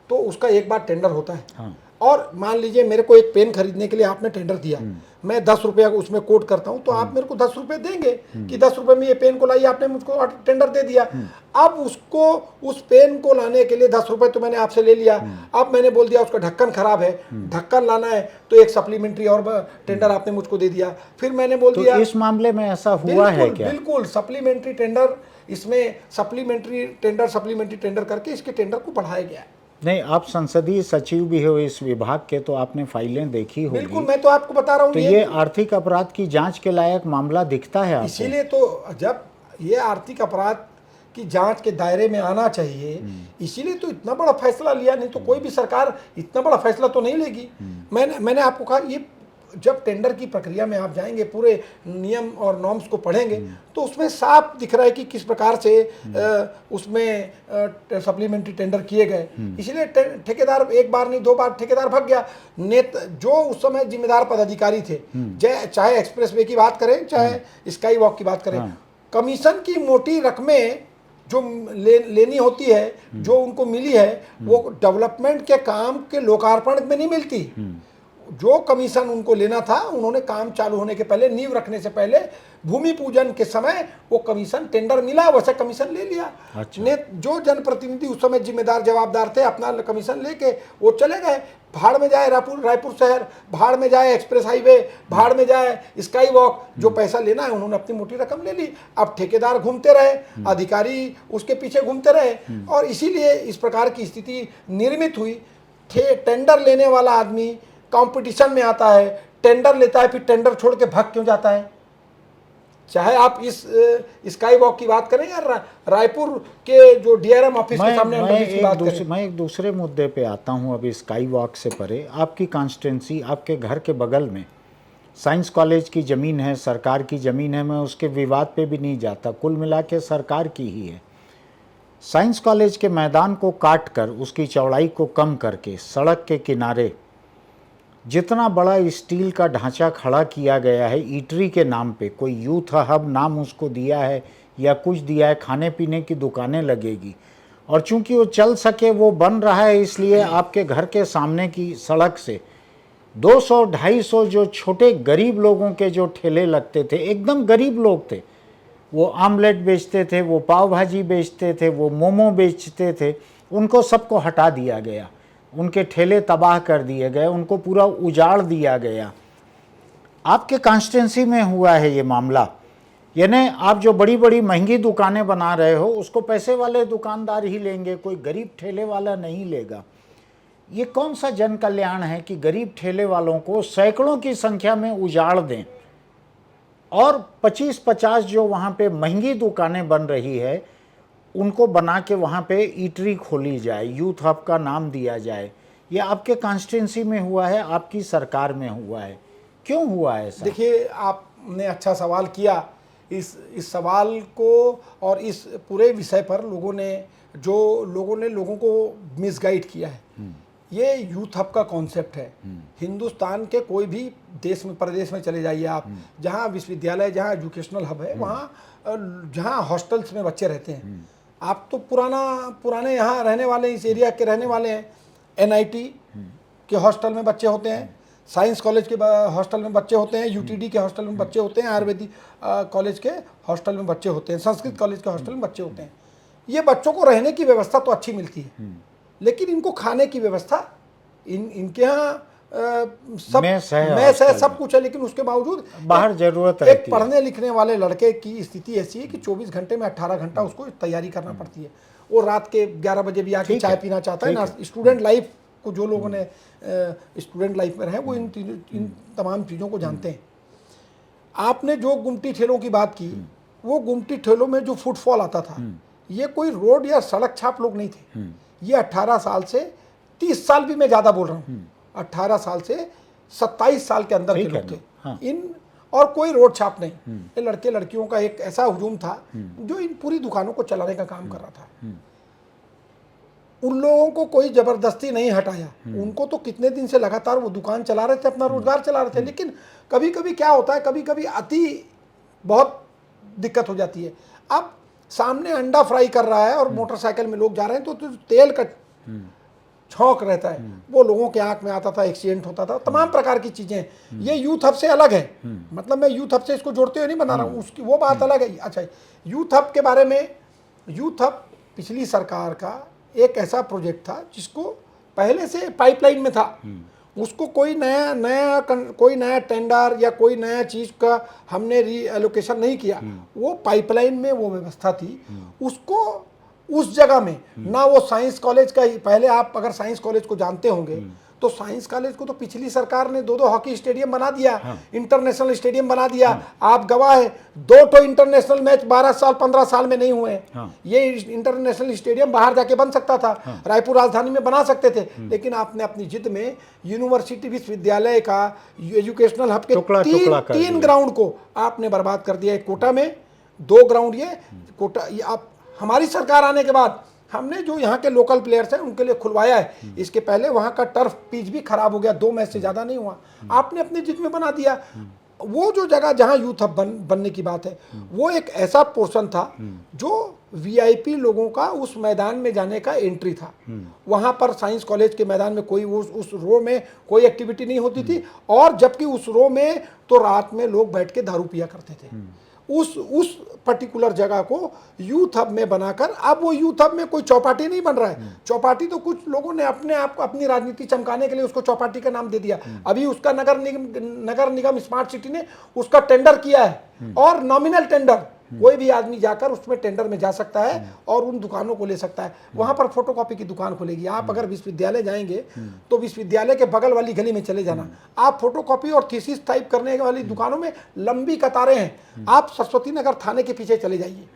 तो उसका एक बार टेंडर होता है। हाँ। और मान लीजिए मेरे को एक पेन खरीदने के लिए आपने टेंडर दिया, मैं 10 रुपया उसमें कोट करता हूं, तो आप मेरे को 10 रुपये देंगे कि 10 रुपये में ये पेन को लाइए, आपने मुझको टेंडर दे दिया। अब उसको, उस पेन को लाने के लिए 10 रुपये तो मैंने आपसे ले लिया, अब मैंने बोल दिया उसका ढक्कन खराब है, ढक्कन लाना है तो एक सप्लीमेंट्री और टेंडर आपने मुझको दे दिया। फिर मैंने बोल दिया, इस मामले में ऐसा हुआ है क्या? बिल्कुल सप्लीमेंट्री टेंडर, इसमें सप्लीमेंट्री टेंडर करके इसके टेंडर को बढ़ाया गया है। नहीं, आप संसदीय सचिव भी हो इस विभाग के, तो आपने फाइलें देखी होगी। बिल्कुल, मैं तो आपको बता रहा हूँ। तो ये आर्थिक अपराध की जांच के लायक मामला दिखता है आपको? इसीलिए तो जब ये आर्थिक अपराध की जांच के दायरे में आना चाहिए, इसीलिए तो इतना बड़ा फैसला लिया, नहीं तो कोई भी सरकार इतना बड़ा फैसला तो नहीं लेगी। मैंने आपको कहा, ये जब टेंडर की प्रक्रिया में आप जाएंगे, पूरे नियम और नॉर्म्स को पढ़ेंगे, तो उसमें साफ दिख रहा है कि किस प्रकार से उसमें सप्लीमेंट्री टेंडर किए गए। इसलिए ठेकेदार एक बार नहीं 2 बार ठेकेदार भाग गया। जो उस समय जिम्मेदार पदाधिकारी थे, चाहे एक्सप्रेसवे की बात करें, चाहे स्काई वॉक की बात करें, कमीशन की मोटी रकमें जो लेनी होती है, जो उनको मिली है, वो डेवलपमेंट के काम के लोकार्पण में नहीं मिलती। जो कमीशन उनको लेना था, उन्होंने काम चालू होने के पहले, नींव रखने से पहले, भूमि पूजन के समय वो कमीशन टेंडर मिला, वैसे कमीशन ले लिया। अच्छा। जो जनप्रतिनिधि उस समय जिम्मेदार जवाबदार थे, अपना कमीशन लेके वो चले गए। भाड़ में जाए रायपुर शहर, भाड़ में जाए एक्सप्रेस हाईवे, भाड़ में जाए स्काई वॉक, जो पैसा लेना है उन्होंने अपनी मोटी रकम ले ली। अब ठेकेदार घूमते रहे, अधिकारी उसके पीछे घूमते रहे, और इसीलिए इस प्रकार की स्थिति निर्मित हुई। टेंडर लेने वाला आदमी कंपटीशन में आता है, टेंडर लेता है, फिर टेंडर छोड़ के भाग क्यों जाता है? चाहे आप इस स्काई वॉक की बात करें या रायपुर के जो डीआरएम ऑफिस के सामने की बात करें। मैं एक दूसरे मुद्दे पे आता हूं। अभी स्काई वॉक से परे आपकी कॉन्स्टिट्यूंसी, आपके घर के बगल में साइंस कॉलेज की ज़मीन है, सरकार की ज़मीन है। मैं उसके विवाद पे भी नहीं जाता, कुल मिला के सरकार की ही है। साइंस कॉलेज के मैदान को काट कर, उसकी चौड़ाई को कम करके, सड़क के किनारे जितना बड़ा स्टील का ढांचा खड़ा किया गया है ईटरी के नाम पे, कोई यूथ हब नाम उसको दिया है या कुछ दिया है, खाने पीने की दुकानें लगेगी, और चूंकि वो चल सके वो बन रहा है, इसलिए आपके घर के सामने की सड़क से 200-250 जो छोटे गरीब लोगों के जो ठेले लगते थे, एकदम गरीब लोग थे, वो आमलेट बेचते थे, वो पाव भाजी बेचते थे, वो मोमो बेचते थे, उनको सबको हटा दिया गया, उनके ठेले तबाह कर दिए गए, उनको पूरा उजाड़ दिया गया। आपके कॉन्स्टिट्यूंसी में हुआ है ये मामला। यानी आप जो बड़ी बड़ी महंगी दुकानें बना रहे हो, उसको पैसे वाले दुकानदार ही लेंगे, कोई गरीब ठेले वाला नहीं लेगा। ये कौन सा जन कल्याण है कि गरीब ठेले वालों को सैकड़ों की संख्या में उजाड़ दें और 25-50 जो वहाँ पे महंगी दुकानें बन रही है उनको बना के वहाँ पे ईटरी खोली जाए, यूथ हब का नाम दिया जाए। ये आपके कॉन्स्टिट्यूंसी में हुआ है, आपकी सरकार में हुआ है, क्यों हुआ है ऐसा? देखिए, आपने अच्छा सवाल किया। इस सवाल को और इस पूरे विषय पर लोगों ने लोगों को मिसगाइड किया है। ये यूथ हब का कॉन्सेप्ट है। हिंदुस्तान के कोई भी देश में, प्रदेश में चले जाइए आप, जहाँ विश्वविद्यालय, जहाँ एजुकेशनल हब है, वहाँ जहाँ हॉस्टल्स में बच्चे रहते हैं, आप तो पुराने यहाँ रहने वाले, इस एरिया के रहने वाले हैं, एनआईटी के हॉस्टल में बच्चे होते हैं, साइंस कॉलेज के हॉस्टल में बच्चे होते हैं, यूटीडी के हॉस्टल में बच्चे होते हैं, आयुर्वेदिक कॉलेज के हॉस्टल में बच्चे होते हैं, संस्कृत कॉलेज के हॉस्टल में बच्चे होते हैं। ये बच्चों को रहने की व्यवस्था तो अच्छी मिलती है, लेकिन इनको खाने की व्यवस्था इनके यहाँ सब मेस है, सब कुछ है, लेकिन उसके बावजूद बाहर जरूरत एक पढ़ने लिखने वाले लड़के की स्थिति ऐसी है कि 24 घंटे में 18 घंटा उसको तैयारी करना पड़ती है। वो रात के 11 बजे भी आके चाय पीना चाहता है ना। स्टूडेंट लाइफ को जो लोगों ने स्टूडेंट लाइफ में रहे वो इन तमाम चीज़ों को जानते हैं। आपने जो गुमटी ठेलों की बात की, वो गुमटी ठेलों में जो फुटफॉल आता था, ये कोई रोड या सड़क छाप लोग नहीं थे। ये 18 साल से 30 साल भी मैं ज़्यादा बोल रहा हूँ, 18 साल से 27 साल के अंदर के लोग थे। इन और कोई रोड छाप नहीं, ये लड़के लड़कियों का एक ऐसा हुजूम था जो इन पूरी दुकानों को चलाने का काम कर रहा था। उन लोगों को कोई जबरदस्ती नहीं हटाया, उनको तो कितने दिन से लगातार वो दुकान चला रहे थे, अपना रोजगार चला रहे थे। लेकिन कभी कभी क्या होता है, कभी कभी अति बहुत दिक्कत हो जाती है। अब सामने अंडा फ्राई कर रहा है और मोटरसाइकिल में लोग जा रहे हैं, तो तेल का छौंक रहता है, वो लोगों के आंख में आता था, एक्सीडेंट होता था, तमाम प्रकार की चीजें। ये यूथ हब से अलग है, मतलब मैं यूथ हब से इसको जोड़ते हुए नहीं बना रहा हूँ, उसकी वो बात अलग है। अच्छा, यूथ हब के बारे में, यूथ हब पिछली सरकार का एक ऐसा प्रोजेक्ट था जिसको पहले से पाइपलाइन में था, उसको कोई नया टेंडर या कोई नया चीज का हमने री एलोकेशन नहीं किया। वो पाइपलाइन में वो व्यवस्था थी, उसको उस जगह में ना वो साइंस कॉलेज का, पहले आप अगर साइंस कॉलेज को जानते होंगे तो साइंस कॉलेज को तो पिछली सरकार ने 2-2 हॉकी स्टेडियम बना दिया, इंटरनेशनल स्टेडियम बना दिया। आप गवाह है, 2 इंटरनेशनल मैच 12 साल 15 साल में नहीं हुए। ये इंटरनेशनल स्टेडियम बाहर जाके बन सकता था, रायपुर राजधानी में बना सकते थे, लेकिन आपने अपनी जिद में यूनिवर्सिटी विश्वविद्यालय का एजुकेशनल हब के 3 ग्राउंड को आपने बर्बाद कर दिया। एक कोटा में 2 ग्राउंड, ये कोटा, ये आप हमारी सरकार आने के बाद हमने जो यहाँ के लोकल प्लेयर्स हैं उनके लिए खुलवाया है। इसके पहले वहाँ का टर्फ पिच भी खराब हो गया, 2 मैच से ज़्यादा नहीं हुआ, आपने अपनी जिद में बना दिया। वो जो जगह जहाँ यूथ हब बनने की बात है, वो एक ऐसा पोर्शन था जो वीआईपी लोगों का उस मैदान में जाने का एंट्री था। वहाँ पर साइंस कॉलेज के मैदान में कोई उस रो में कोई एक्टिविटी नहीं होती थी, और जबकि उस रो में तो रात में लोग बैठ के दारू पिया करते थे। उस पर्टिकुलर जगह को यूथ हब में बनाकर, अब वो यूथ हब में कोई चौपाटी नहीं बन रहा है। चौपाटी तो कुछ लोगों ने अपने आप को अपनी राजनीति चमकाने के लिए उसको चौपाटी का नाम दे दिया। अभी उसका नगर निगम स्मार्ट सिटी ने उसका टेंडर किया है, और नॉमिनल टेंडर, कोई भी आदमी जाकर उसमें टेंडर में जा सकता है और उन दुकानों को ले सकता है। वहां पर फोटोकॉपी की दुकान खुलेगी। आप अगर विश्वविद्यालय जाएंगे तो विश्वविद्यालय के बगल वाली गली में चले जाना, आप फोटोकॉपी और थीसिस टाइप करने वाली दुकानों में लंबी कतारें हैं। आप सरस्वती नगर थाने के पीछे चले जाइए,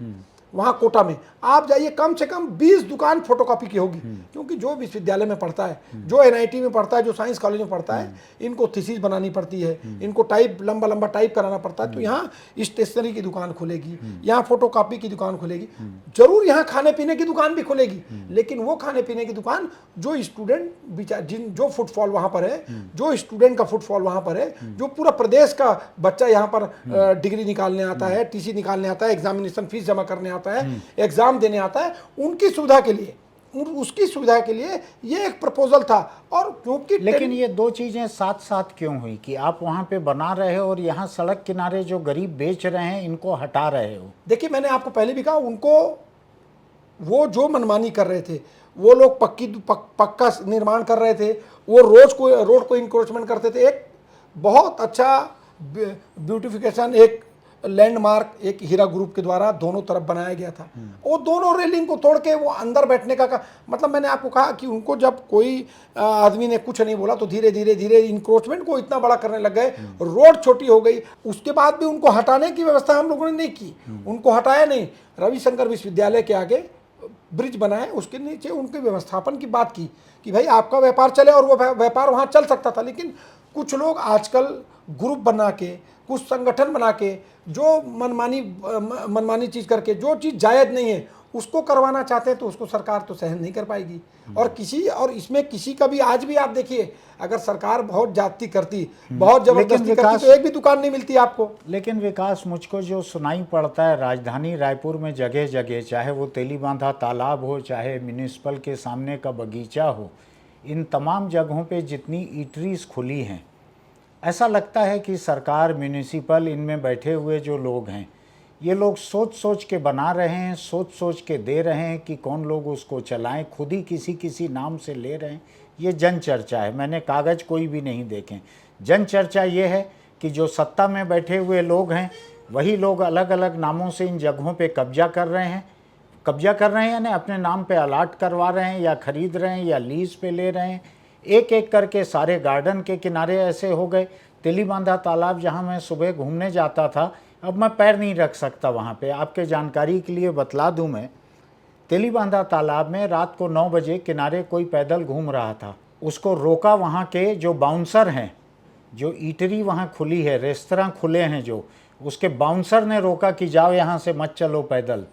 वहाँ कोटा में आप जाइए, कम से कम 20 दुकान फोटोकॉपी की होगी, क्योंकि जो विश्वविद्यालय में पढ़ता है, जो एनआईटी में पढ़ता है, जो साइंस कॉलेज में पढ़ता है, इनको थीसिस बनानी पड़ती है, इनको टाइप लंबा टाइप कराना पड़ता है। तो यहाँ स्टेशनरी की दुकान खुलेगी, यहाँ फोटोकॉपी की दुकान खुलेगी, जरूर यहाँ खाने पीने की दुकान भी खुलेगी, लेकिन वो खाने पीने की दुकान जो स्टूडेंट जो फुटफॉल वहाँ पर है, जो स्टूडेंट का फुटफॉल वहाँ पर है, जो पूरा प्रदेश का बच्चा यहाँ पर डिग्री निकालने आता है, टीसी निकालने आता है, एग्जामिनेशन फीस जमा करने आता है, एग्जाम देने आता है, उनकी सुविधा के लिए, उसकी सुविधा के लिए ये एक प्रपोजल था। और क्योंकि लेकिन ये 2 चीजें साथ साथ क्यों हुई कि आप वहां पे बना रहे हो और यहाँ सड़क किनारे जो गरीब बेच रहे हैं इनको हटा रहे हो? देखिए, मैंने आपको पहले भी कहा, उनको वो जो मनमानी कर रहे थे, वो लोग पक्का निर्माण कर रहे थे, वो रोड को इंक्रोचमेंट करते थे। एक बहुत अच्छा ब्यूटिफिकेशन, एक लैंडमार्क एक हीरा ग्रुप के द्वारा दोनों तरफ बनाया गया था। वो दोनों रेलिंग को तोड़ के वो अंदर बैठने का मतलब मैंने आपको कहा कि उनको जब कोई आदमी ने कुछ नहीं बोला तो धीरे धीरे धीरे इंक्रोचमेंट को इतना बड़ा करने लग गए, रोड छोटी हो गई। उसके बाद भी उनको हटाने की व्यवस्था हम लोगों ने नहीं की, उनको हटाया नहीं। रविशंकर विश्वविद्यालय के आगे ब्रिज बनाए, उसके नीचे उनके व्यवस्थापन की बात की कि भाई आपका व्यापार चले, और वो व्यापार वहाँ चल सकता था। लेकिन कुछ लोग आजकल ग्रुप बना के, कुछ संगठन बना के, जो मनमानी चीज़ करके, जो चीज़ जायज़ नहीं है उसको करवाना चाहते हैं, तो उसको सरकार तो सहन नहीं कर पाएगी। और इसमें किसी का भी आज भी आप देखिए, अगर सरकार बहुत जाति करती, बहुत जबरदस्ती करती, तो एक भी दुकान नहीं मिलती आपको। लेकिन विकास, मुझको जो सुनाई पड़ता है राजधानी रायपुर में जगह जगह, चाहे वो तेलीबांधा तालाब हो, चाहे म्यूनिसिपल के सामने का बगीचा हो, इन तमाम जगहों पे जितनी ईटरीज खुली हैं, ऐसा लगता है कि सरकार, म्यूनिसिपल, इनमें बैठे हुए जो लोग हैं, ये लोग सोच सोच के बना रहे हैं, सोच सोच के दे रहे हैं कि कौन लोग उसको चलाएं, खुद ही किसी किसी नाम से ले रहे हैं। ये जन चर्चा है, मैंने कागज़ कोई भी नहीं देखे। जन चर्चा ये है कि जो सत्ता में बैठे हुए लोग हैं, वही लोग अलग अलग नामों से इन जगहों पे कब्जा कर रहे हैं। यानी अपने नाम पे अलाट करवा रहे हैं, या खरीद रहे हैं, या लीज पे ले रहे हैं। एक एक करके सारे गार्डन के किनारे ऐसे हो गए। तेलीबांधा तालाब, जहाँ मैं सुबह घूमने जाता था, अब मैं पैर नहीं रख सकता वहाँ पे। आपके जानकारी के लिए बतला दूँ, मैं तेलीबांधा तालाब में रात को 9 बजे किनारे कोई पैदल घूम रहा था, उसको रोका वहाँ के जो बाउंसर हैं, जो ईटरी वहाँ खुली है, रेस्तरां खुले हैं, जो उसके बाउंसर ने रोका कि जाओ यहाँ से, मत चलो पैदल।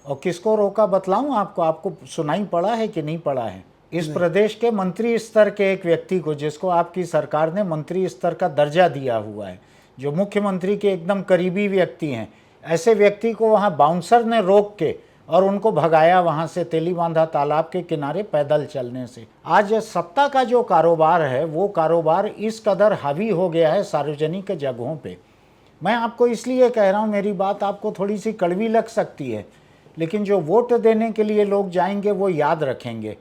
और किसको रोका बतलाऊँ आपको सुनाई पड़ा है कि नहीं पड़ा है? इस प्रदेश के मंत्री स्तर के एक व्यक्ति को, जिसको आपकी सरकार ने मंत्री स्तर का दर्जा दिया हुआ है, जो मुख्यमंत्री के एकदम करीबी व्यक्ति हैं, ऐसे व्यक्ति को वहाँ बाउंसर ने रोक के और उनको भगाया वहाँ से, तेलीबांधा तालाब के किनारे पैदल चलने से। आज सत्ता का जो कारोबार है, वो कारोबार इस कदर हावी हो गया है सार्वजनिक जगहों पे। मैं आपको इसलिए कह रहा हूँ, मेरी बात आपको थोड़ी सी कड़वी लग सकती है, लेकिन जो वोट देने के लिए लोग जाएंगे वो याद रखेंगे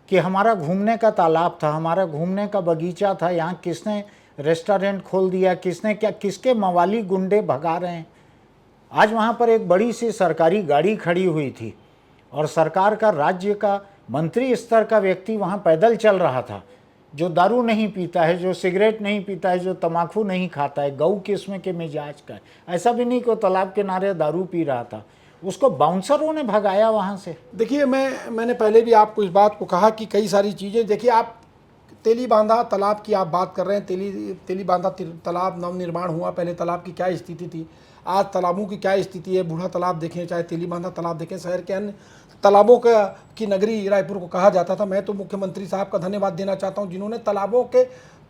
कि हमारा घूमने का तालाब था, हमारा घूमने का बगीचा था, यहाँ किसने रेस्टोरेंट खोल दिया, किसने क्या, किसके मवाली गुंडे भगा रहे हैं। आज वहाँ पर एक बड़ी सी सरकारी गाड़ी खड़ी हुई थी और सरकार का, राज्य का मंत्री स्तर का व्यक्ति वहाँ पैदल चल रहा था, जो दारू नहीं पीता है, जो सिगरेट नहीं पीता है, जो तम्बाकू नहीं खाता है, गऊ किस्म के मिजाज का है। ऐसा भी नहीं कि तालाब किनारे दारू पी रहा था, उसको बाउंसरों ने भगाया वहाँ से। देखिए, मैंने पहले भी आपको इस बात को कहा कि कई सारी चीज़ें, देखिए आप तेलीबांधा तालाब की आप बात कर रहे हैं। तेलीबांधा तालाब नवनिर्माण हुआ, पहले तालाब की क्या स्थिति थी, आज तालाबों की क्या स्थिति है। बूढ़ा तालाब देखें, चाहे तेलीबांधा तालाब देखें, शहर के अन्य तालाबों की नगरी रायपुर को कहा जाता था। मैं तो मुख्यमंत्री साहब का धन्यवाद देना चाहता हूं, जिन्होंने तालाबों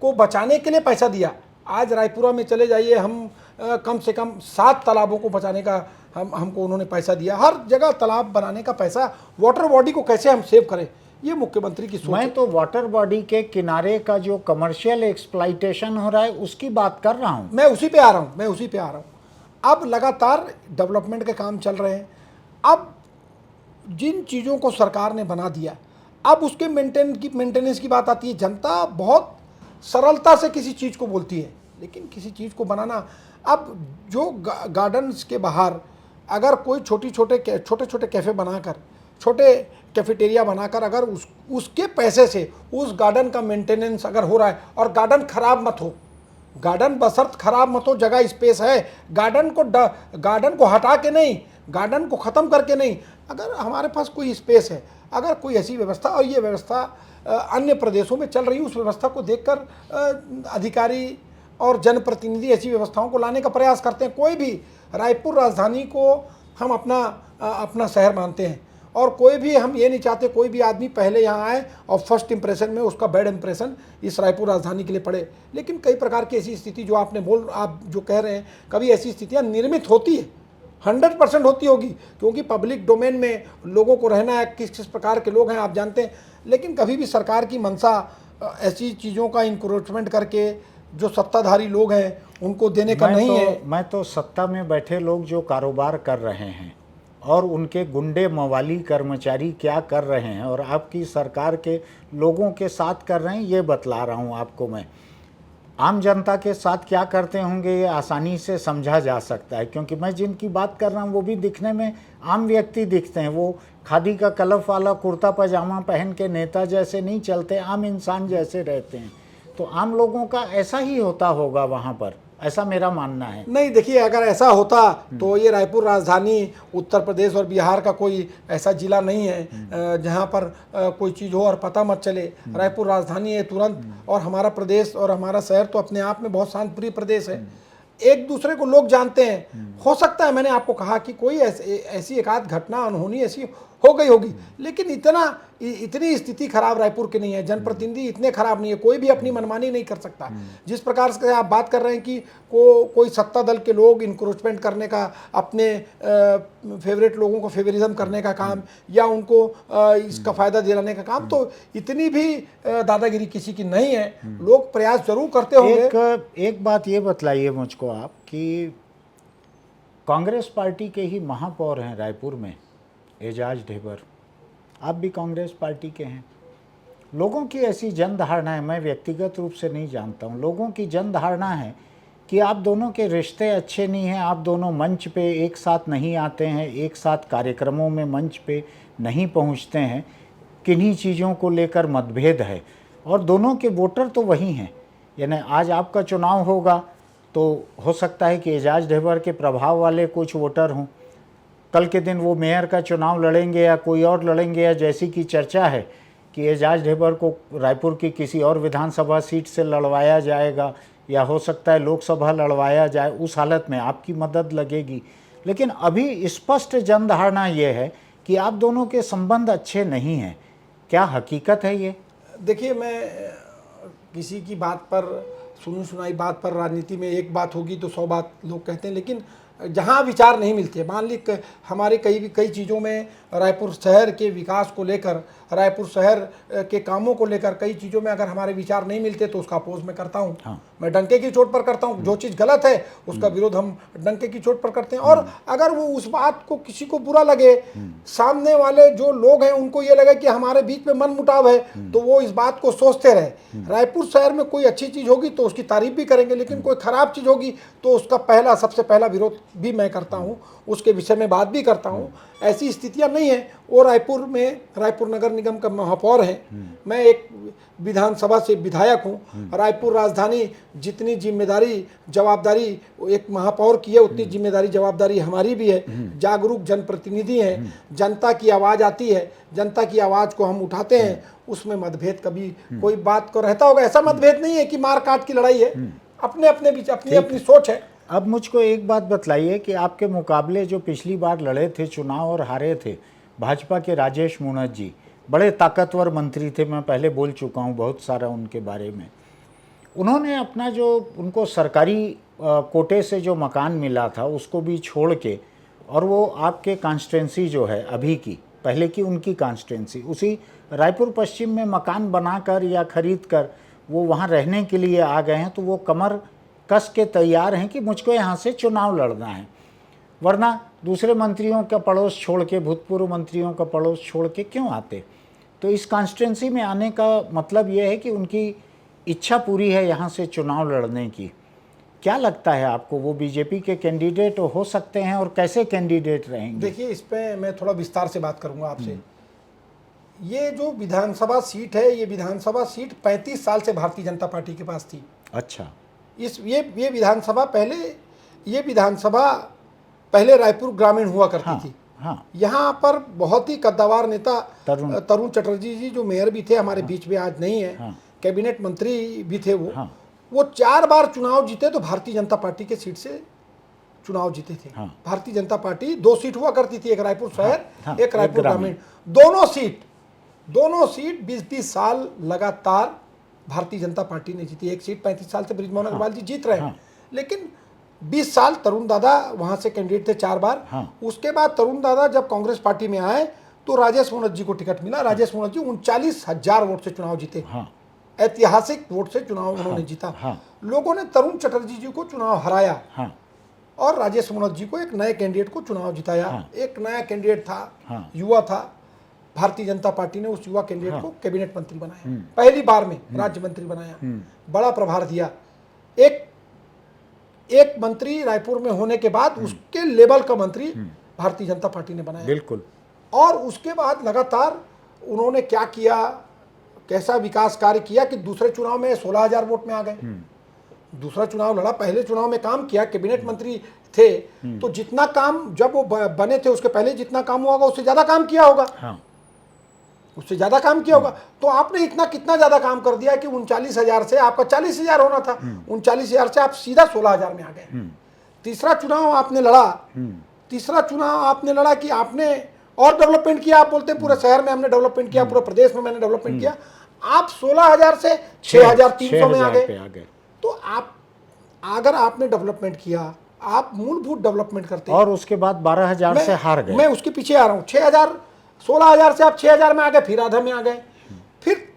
को बचाने के लिए पैसा दिया। आज रायपुरा में चले जाइए, हम कम से कम 7 तालाबों को बचाने का हमको उन्होंने पैसा दिया। हर जगह तालाब बनाने का पैसा, वाटर बॉडी को कैसे हम सेव करें, ये मुख्यमंत्री की सोच है। मैं तो वाटर बॉडी के किनारे का जो कमर्शियल एक्सप्लॉइटेशन हो रहा है उसकी बात कर रहा हूँ। मैं उसी पे आ रहा हूँ। अब लगातार डेवलपमेंट के काम चल रहे हैं। अब जिन चीज़ों को सरकार ने बना दिया, अब उसके मेंटेनेंस की बात आती है। जनता बहुत सरलता से किसी चीज़ को बोलती है, लेकिन किसी चीज़ को बनाना, अब जो गार्डन्स के बाहर अगर कोई छोटे छोटे कैफ़े बनाकर, छोटे कैफेटेरिया बनाकर, अगर उसके पैसे से उस गार्डन का मेंटेनेंस अगर हो रहा है, और गार्डन खराब मत हो, गार्डन बशर्त खराब मत हो, जगह स्पेस है, गार्डन को हटा के नहीं, गार्डन को ख़त्म करके नहीं, अगर हमारे पास कोई स्पेस है, अगर कोई ऐसी व्यवस्था, और ये व्यवस्था अन्य प्रदेशों में चल रही है, उस व्यवस्था को देखकर अधिकारी और जनप्रतिनिधि ऐसी व्यवस्थाओं को लाने का प्रयास करते हैं। कोई भी रायपुर राजधानी को हम अपना शहर मानते हैं, और कोई भी हम ये नहीं चाहते कोई भी आदमी पहले यहाँ आए और फर्स्ट इंप्रेशन में उसका बैड इंप्रेशन इस रायपुर राजधानी के लिए पड़े। लेकिन कई प्रकार की ऐसी स्थिति जो आप जो कह रहे हैं, कभी ऐसी स्थितियाँ निर्मित होती है, 100% होती होगी, क्योंकि पब्लिक डोमेन में लोगों को रहना है, किस किस प्रकार के लोग हैं आप जानते हैं। लेकिन कभी भी सरकार की मंशा ऐसी चीज़ों का इंक्रोचमेंट करके जो सत्ताधारी लोग हैं उनको देने का नहीं है। मैं तो सत्ता में बैठे लोग जो कारोबार कर रहे हैं और उनके गुंडे मवाली कर्मचारी क्या कर रहे हैं और आपकी सरकार के लोगों के साथ कर रहे हैं, ये बतला रहा हूँ आपको मैं। आम जनता के साथ क्या करते होंगे ये आसानी से समझा जा सकता है, क्योंकि मैं जिनकी बात कर रहा हूँ वो भी दिखने में आम व्यक्ति दिखते हैं। वो खादी का कलफ वाला कुर्ता पजामा पहन के नेता जैसे नहीं चलते, आम इंसान जैसे रहते हैं। तो आम लोगों का ऐसा ही होता होगा वहाँ पर, ऐसा मेरा मानना है। नहीं, देखिए, अगर ऐसा होता तो ये रायपुर राजधानी उत्तर प्रदेश और बिहार का कोई ऐसा जिला नहीं है जहाँ पर कोई चीज़ हो और पता मत चले। रायपुर राजधानी है तुरंत, और हमारा प्रदेश और हमारा शहर तो अपने आप में बहुत शांतप्रिय प्रदेश है। एक दूसरे को लोग जानते हैं। हो सकता है, मैंने आपको कहा कि कोई ऐसी एक आध घटना अनहोनी ऐसी हो गई होगी, लेकिन इतनी स्थिति खराब रायपुर की नहीं है। जनप्रतिनिधि इतने खराब नहीं है, कोई भी अपनी मनमानी नहीं कर सकता। जिस प्रकार से आप बात कर रहे हैं कि कोई सत्ता दल के लोग इंक्रोचमेंट करने का, अपने फेवरेट लोगों को फेवरिज्म करने का काम, या उनको इसका फायदा दिलाने का काम, तो इतनी भी दादागिरी किसी की नहीं है। लोग प्रयास जरूर करते होंगे। एक बात ये बतलाइए मुझको आप कि कांग्रेस पार्टी के ही महापौर हैं रायपुर में, एजाज ढेबर, आप भी कांग्रेस पार्टी के हैं। लोगों की ऐसी जन धारणा है, मैं व्यक्तिगत रूप से नहीं जानता हूँ, लोगों की जन धारणा है कि आप दोनों के रिश्ते अच्छे नहीं हैं, आप दोनों मंच पे एक साथ नहीं आते हैं, एक साथ कार्यक्रमों में मंच पे नहीं पहुँचते हैं, किन्हीं चीज़ों को लेकर मतभेद है, और दोनों के वोटर तो वही हैं। यानी आज आपका चुनाव होगा तो हो सकता है कि एजाज ढेबर के प्रभाव वाले कुछ वोटर हों, कल के दिन वो मेयर का चुनाव लड़ेंगे या कोई और लड़ेंगे, या जैसी की चर्चा है कि एजाज ढेबर को रायपुर की किसी और विधानसभा सीट से लड़वाया जाएगा, या हो सकता है लोकसभा लड़वाया जाए, उस हालत में आपकी मदद लगेगी। लेकिन अभी स्पष्ट जन धारणा ये है कि आप दोनों के संबंध अच्छे नहीं हैं। क्या हकीकत है ये? देखिए, मैं किसी की बात पर, सुनी सुनाई बात पर, राजनीति में एक बात होगी तो 100 बात लोग कहते हैं, लेकिन जहाँ विचार नहीं मिलते, मान ली हमारे कई चीज़ों में रायपुर शहर के विकास को लेकर, रायपुर शहर के कामों को लेकर कई चीज़ों में अगर हमारे विचार नहीं मिलते तो उसका अपोज मैं करता हूँ। हाँ। मैं डंके की चोट पर करता हूँ। जो चीज़ गलत है उसका विरोध हम डंके की चोट पर करते हैं। और अगर वो उस बात को किसी को बुरा लगे, सामने वाले जो लोग हैं उनको ये लगे कि हमारे बीच में मन मुटाव है, तो वो इस बात को सोचते रहे। रायपुर शहर में कोई अच्छी चीज़ होगी तो उसकी तारीफ भी करेंगे, लेकिन कोई ख़राब चीज़ होगी तो उसका सबसे पहला विरोध भी मैं करता हूँ, उसके विषय में बात भी करता हूँ। ऐसी स्थितियाँ नहीं है। वो रायपुर में, रायपुर नगर निगम का महापौर है, मैं एक विधानसभा से विधायक हूँ। रायपुर राजधानी जितनी जिम्मेदारी जवाबदारी एक महापौर की है, उतनी जिम्मेदारी जवाबदारी हमारी भी है। जागरूक जनप्रतिनिधि हैं, जनता की आवाज़ आती है, जनता की आवाज़ को हम उठाते हैं। उसमें मतभेद कभी कोई बात को रहता होगा, ऐसा मतभेद नहीं है कि मार काट की लड़ाई है, अपने अपने बीच अपनी अपनी सोच है। अब मुझको एक बात बतलाइए कि आपके मुकाबले जो पिछली बार लड़े थे चुनाव और हारे थे, भाजपा के राजेश मूणत जी, बड़े ताकतवर मंत्री थे, मैं पहले बोल चुका हूँ बहुत सारा उनके बारे में। उन्होंने अपना जो उनको सरकारी कोटे से जो मकान मिला था उसको भी छोड़ के, और वो आपके कॉन्स्टिट्यूंसी जो है अभी की, पहले की उनकी कॉन्स्टिट्यूंसी, उसी रायपुर पश्चिम में मकान बनाकर या खरीद कर वो वहाँ रहने के लिए आ गए हैं। तो वो कमर कस के तैयार हैं कि मुझको यहाँ से चुनाव लड़ना है, वरना दूसरे मंत्रियों का पड़ोस छोड़ के, भूतपूर्व मंत्रियों का पड़ोस छोड़ के क्यों आते। तो इस कॉन्स्टिट्यूंसी में आने का मतलब ये है कि उनकी इच्छा पूरी है यहाँ से चुनाव लड़ने की। क्या लगता है आपको, वो बीजेपी के कैंडिडेट हो सकते हैं और कैसे कैंडिडेट रहेंगे? देखिए, इस पर मैं थोड़ा विस्तार से बात करूँगा आपसे। ये जो विधानसभा सीट है, ये विधानसभा सीट 35 साल से भारतीय जनता पार्टी के पास थी। अच्छा। ये विधानसभा पहले रायपुर ग्रामीण हुआ करती थी। हाँ। यहाँ पर बहुत ही कद्दावर नेता तरुण चटर्जी जी जो मेयर भी थे, हमारे बीच में आज नहीं है, कैबिनेट मंत्री भी थे वो 4 बार चुनाव जीते तो भारतीय जनता पार्टी के सीट से चुनाव जीते थे। भारतीय जनता पार्टी 2 सीट हुआ करती थी, एक रायपुर शहर, एक रायपुर ग्रामीण। दोनों सीट 20-20 साल लगातार भारतीय जनता पार्टी ने जीती। एक सीट 35 साल से बृजमोहन अग्रवाल जी जीत रहे हैं, लेकिन 20 साल तरुण दादा वहां से कैंडिडेट थे 4 बार। उसके बाद तरुण दादा जब कांग्रेस पार्टी में आए तो राजेश मूणत जी को टिकट मिला। राजेश मूणत जी 39,000 वोट से चुनाव जीते। ऐतिहासिक वोट से चुनाव उन्होंने जीता। लोगों ने तरुण चटर्जी जी को चुनाव हराया और राजेश मूणत जी को एक नए कैंडिडेट को चुनाव जिताया। एक नया कैंडिडेट था, युवा था। भारतीय जनता पार्टी ने उस युवा कैंडिडेट को कैबिनेट मंत्री बनाया, पहली बार में राज्य मंत्री बनाया, बड़ा प्रभार दिया। एक मंत्री रायपुर में होने के बाद उसके लेवल का मंत्री भारतीय जनता पार्टी ने बनाया। बिल्कुल। और उसके बाद लगातार उन्होंने क्या किया, कैसा विकास कार्य किया कि दूसरे चुनाव में 16,000 वोट में आ गए। दूसरा चुनाव लड़ा, पहले चुनाव में काम किया, कैबिनेट मंत्री थे, तो जितना काम जब वो बने थे उसके पहले जितना काम हुआ होगा उससे ज्यादा काम किया होगा। हाँ। उससे ज्यादा काम किया होगा। तो आपने इतना कितना ज्यादा काम कर दिया कि 39,000 से आपका 40,000 होना था, 39,000 से आप सीधा 16,000 में आ गए। तीसरा चुनाव आपने लड़ा, तीसरा चुनाव आपने लड़ा कि आपने और डेवलपमेंट किया। आप बोलते हैं पूरे शहर में हमने डेवलपमेंट किया, पूरे प्रदेश में मैंने डेवलपमेंट किया। आप 16,000 से 6,300 में आ गए। तो आप अगर आपने डेवलपमेंट किया, आप मूलभूत डेवलपमेंट करते और उसके बाद 12,000 से हार गए। मैं उसके पीछे आ रहा हूँ। 16,000 से आप 6,000 में आ गए, फिर आधा में आ गए। फिर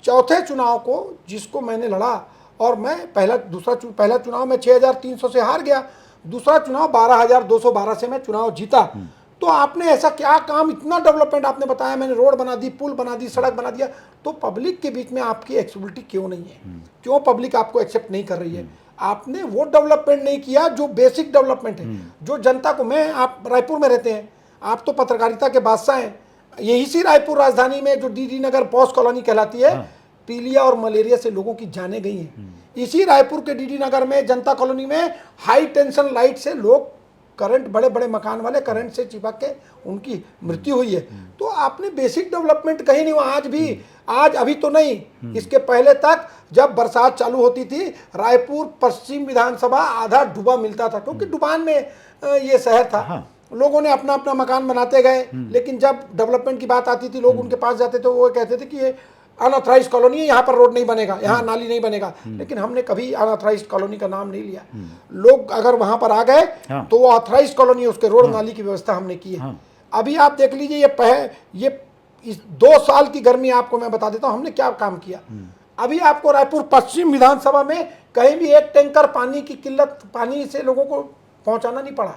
चौथे चुनाव को जिसको मैंने लड़ा और मैं पहला चुनाव में 6,300 से हार गया, दूसरा चुनाव 12,212 से मैं चुनाव जीता। तो आपने ऐसा क्या काम, इतना डेवलपमेंट आपने बताया, मैंने रोड बना दी, पुल बना दी, सड़क बना दिया, तो पब्लिक के बीच में आपकी एक्सेप्टेबिलिटी क्यों नहीं है? क्यों पब्लिक आपको एक्सेप्ट नहीं कर रही है? आपने वो डेवलपमेंट नहीं किया जो बेसिक डेवलपमेंट है, जो जनता को। आप रायपुर में रहते हैं, आप तो पत्रकारिता के बादशाह हैं। यही सी रायपुर राजधानी में जो डीडी नगर पॉश कॉलोनी कहलाती है, पीलिया और मलेरिया से लोगों की जानें गई हैं। इसी रायपुर के डीडी नगर में जनता कॉलोनी में हाई टेंशन लाइट से लोग, करंट, बड़े बड़े मकान वाले करंट से चिपक के उनकी मृत्यु हुई है। तो आपने बेसिक डेवलपमेंट कहीं नहीं हुआ। आज भी, आज अभी तो नहीं, इसके पहले तक जब बरसात चालू होती थी, रायपुर पश्चिम विधानसभा आधा डूबा मिलता था, क्योंकि डुबान में ये शहर था। लोगों ने अपना अपना मकान बनाते गए, लेकिन जब डेवलपमेंट की बात आती थी, लोग उनके पास जाते थे, वो कहते थे कि ये अनऑथराइज कॉलोनी है, यहाँ पर रोड नहीं बनेगा, यहाँ नाली नहीं बनेगा। लेकिन हमने कभी अनऑथराइज कॉलोनी का नाम नहीं लिया। लोग अगर वहां पर आ गए तो वो ऑथराइज कॉलोनी, उसके रोड नाली की व्यवस्था हमने की है। अभी आप देख लीजिए, ये इस 2 साल की गर्मी आपको मैं बता देता हूँ हमने क्या काम किया। अभी आपको रायपुर पश्चिम विधानसभा में कहीं भी एक टैंकर पानी की किल्लत, पानी से लोगों को पहुंचाना नहीं पड़ा।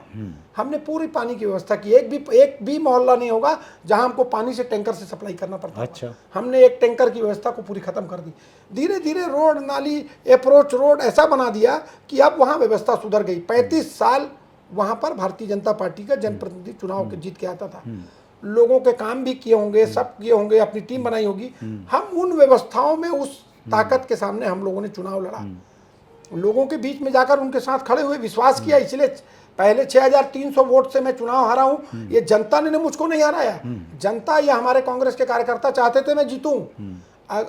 हमने पूरी पानी की व्यवस्था की। एक भी मोहल्ला नहीं होगा जहां हमको पानी से टैंकर से सप्लाई करना पड़ता। अच्छा। हमने एक टैंकर की व्यवस्था को पूरी खत्म कर दी। धीरे धीरे रोड, नाली, अप्रोच रोड ऐसा बना दिया कि अब वहां व्यवस्था सुधर गई। 35 साल वहां पर भारतीय जनता पार्टी का जनप्रतिनिधि चुनाव के जीत के आता था। लोगों के काम भी किए होंगे, सब किए होंगे, अपनी टीम बनाई होगी। हम उन व्यवस्थाओं में, उस ताकत के सामने हम लोगों ने चुनाव लड़ा, लोगों के बीच में जाकर उनके साथ खड़े हुए, विश्वास किया। इसलिए पहले 6,300 वोट से मैं चुनाव हारा हूं। ये जनता ने मुझको नहीं हराया। जनता या हमारे कांग्रेस के कार्यकर्ता चाहते थे मैं जीतूं।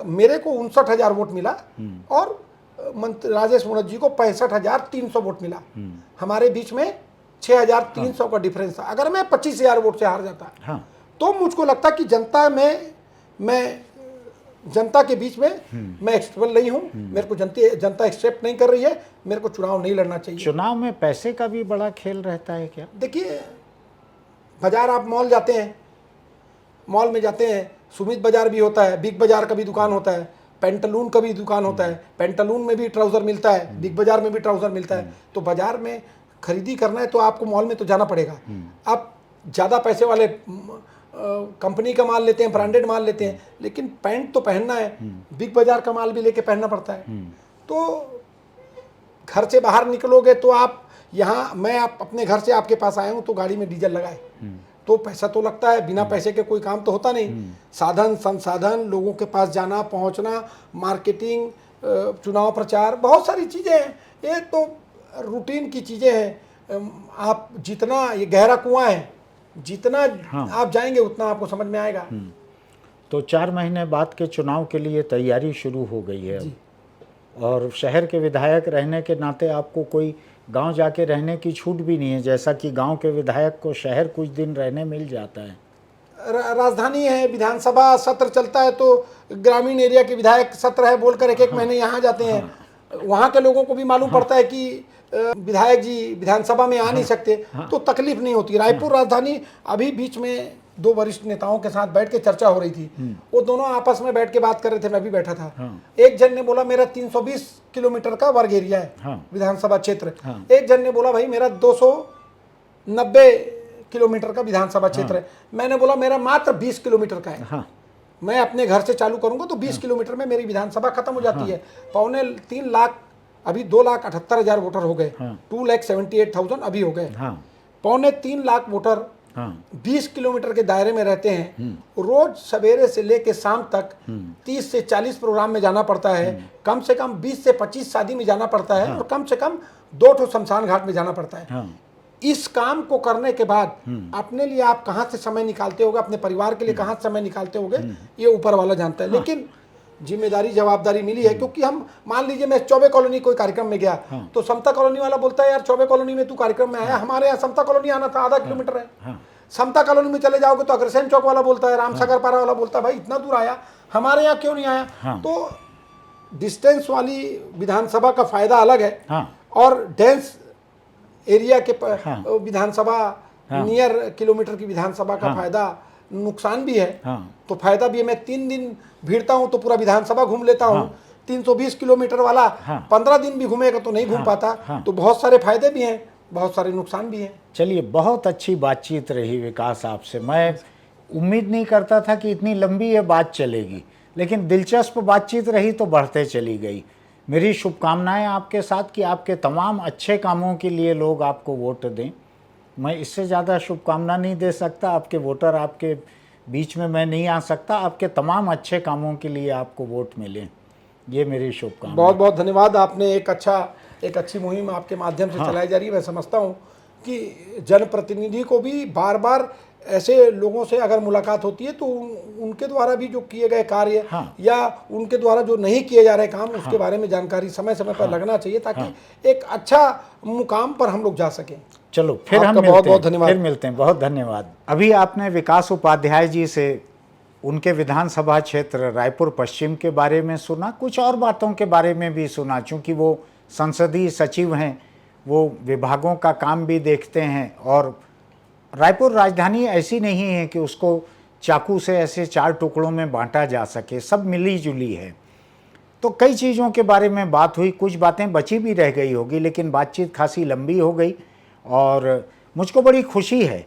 मेरे को 59,000 वोट मिला और मंत्री राजेश मूणत जी को 65,300 वोट मिला। हमारे बीच में 6,300 का डिफरेंस था। अगर मैं 25,000 वोट से हार जाता तो मुझको लगता कि जनता के बीच में मैं एक्सेप्टेबल नहीं हूं, मेरे को जनता एक्सेप्ट नहीं कर रही है, मेरे को चुनाव नहीं लड़ना चाहिए। चुनाव में पैसे का भी बड़ा खेल रहता है क्या? देखिए, बाजार, आप मॉल जाते हैं, मॉल में जाते हैं, सुमित बाजार भी होता है, बिग बाजार का भी दुकान होता है, पेंटालून का भी दुकान होता है। पेंटालून में भी ट्राउजर मिलता है, बिग बाजार में भी ट्राउजर मिलता है। तो बाजार में खरीदी करना है तो आपको मॉल में तो जाना पड़ेगा। आप ज़्यादा पैसे वाले कंपनी का माल लेते हैं, ब्रांडेड माल लेते हैं, लेकिन पैंट तो पहनना है, बिग बाजार का माल भी लेके पहनना पड़ता है। तो घर से बाहर निकलोगे तो आप आप अपने घर से आपके पास आया हूँ तो गाड़ी में डीजल लगाए तो पैसा तो लगता है। बिना पैसे के कोई काम तो होता नहीं। साधन संसाधन, लोगों के पास जाना पहुँचना, मार्केटिंग, चुनाव प्रचार, बहुत सारी चीज़ें हैं। ये तो रूटीन की चीज़ें हैं। आप जितना, ये गहरा कुआं है, जितना आप जाएंगे उतना आपको समझ में आएगा। तो 4 महीने बाद के चुनाव के लिए तैयारी शुरू हो गई है और शहर के विधायक रहने के नाते आपको कोई गांव जाके रहने की छूट भी नहीं है, जैसा कि गांव के विधायक को शहर कुछ दिन रहने मिल जाता है। राजधानी है, विधानसभा सत्र चलता है तो ग्रामीण एरिया के विधायक सत्र है बोलकर एक महीने यहाँ जाते हैं। वहाँ के लोगों को भी मालूम पड़ता है कि विधायक जी विधानसभा में आ नहीं सकते, तो तकलीफ नहीं होती। रायपुर राजधानी, अभी बीच में 2 वरिष्ठ नेताओं के साथ बैठ के चर्चा हो रही थी, वो दोनों आपस में बैठ के बात कर रहे थे, मैं भी बैठा था। एक जन ने बोला मेरा 320 किलोमीटर का वर्ग एरिया है विधानसभा क्षेत्र। एक जन ने बोला भाई मेरा 290 किलोमीटर का विधानसभा क्षेत्र है। मैंने बोला मेरा मात्र 20 किलोमीटर का है। मैं अपने घर से चालू करूंगा तो 20 किलोमीटर में मेरी विधानसभा खत्म हो जाती है। 2.25 लाख अभी 2,78,000 वोटर हो गए, हाँ। 2,78,000 अभी हो गए। हाँ 2.25 लाख वोटर हाँ 20 किलोमीटर के दायरे में रहते हैं। रोज सवेरे से लेके शाम तक 30 से 40 प्रोग्राम में जाना पड़ता है, कम से कम 20 से 25 शादी में जाना पड़ता है, और कम से कम 2 ठो शमशान घाट में जाना पड़ता है। हाँ इस काम को करने के बाद अपने लिए आप कहाँ से समय निकालते होगे, अपने परिवार के लिए कहाँ से समय निकालते होगे, ये ऊपर वाला जानता है। लेकिन जिम्मेदारी जवाबदारी मिली है, क्योंकि हम मान लीजिए मैं चौबे कॉलोनी कोई कार्यक्रम में गया, तो समता कॉलोनी वाला बोलता है यार चौबे कॉलोनी में तू कार्यक्रम में आया, हमारे यहाँ समता कॉलोनी आना था, आधा किलोमीटर है। समता कॉलोनी में चले जाओगे तो अग्रसेन चौक वाला बोलता है, रामसागर पारा वाला बोलता है भाई इतना दूर आया, हमारे यहाँ क्यों नहीं आया। तो डिस्टेंस वाली विधानसभा का फायदा अलग है, और डेंस एरिया के विधानसभा नियर किलोमीटर की विधानसभा का फायदा नुकसान भी है। तो फायदा भी है, मैं 3 दिन भिड़ता हूँ तो पूरा विधानसभा घूम लेता हूँ। 320 किलोमीटर वाला 15 दिन भी घूमेगा तो नहीं घूम पाता। तो बहुत सारे फायदे भी हैं, बहुत सारे नुकसान भी हैं। चलिए, बहुत अच्छी बातचीत रही विकास आपसे। मैं उम्मीद नहीं करता था कि इतनी लंबी ये बात चलेगी, लेकिन दिलचस्प बातचीत रही तो बढ़ते चली गई। मेरी शुभकामनाएं आपके साथ कि आपके तमाम अच्छे कामों के लिए लोग आपको वोट दें। मैं इससे ज़्यादा शुभकामना नहीं दे सकता, आपके वोटर आपके बीच में मैं नहीं आ सकता। आपके तमाम अच्छे कामों के लिए आपको वोट मिले, ये मेरी शुभकामना। बहुत बहुत धन्यवाद। आपने एक अच्छी मुहिम आपके माध्यम से चलाई जा रही है। मैं समझता हूँ कि जनप्रतिनिधि को भी बार बार ऐसे लोगों से अगर मुलाकात होती है तो उनके द्वारा भी जो किए गए कार्य या उनके द्वारा जो नहीं किए जा रहे काम, उसके बारे में जानकारी समय समय पर लगना चाहिए, ताकि एक अच्छा मुकाम पर हम लोग जा सकें। चलो, फिर हम बहुत बहुत धन्यवाद। फिर मिलते हैं। बहुत धन्यवाद। अभी आपने विकास उपाध्याय जी से उनके विधानसभा क्षेत्र रायपुर पश्चिम के बारे में सुना, कुछ और बातों के बारे में भी सुना। चूँकि वो संसदीय सचिव हैं, वो विभागों का काम भी देखते हैं, और रायपुर राजधानी ऐसी नहीं है कि उसको चाकू से ऐसे 4 टुकड़ों में बांटा जा सके, सब मिली जुली है। तो कई चीज़ों के बारे में बात हुई, कुछ बातें बची भी रह गई होगी, लेकिन बातचीत खासी लंबी हो गई। और मुझको बड़ी खुशी है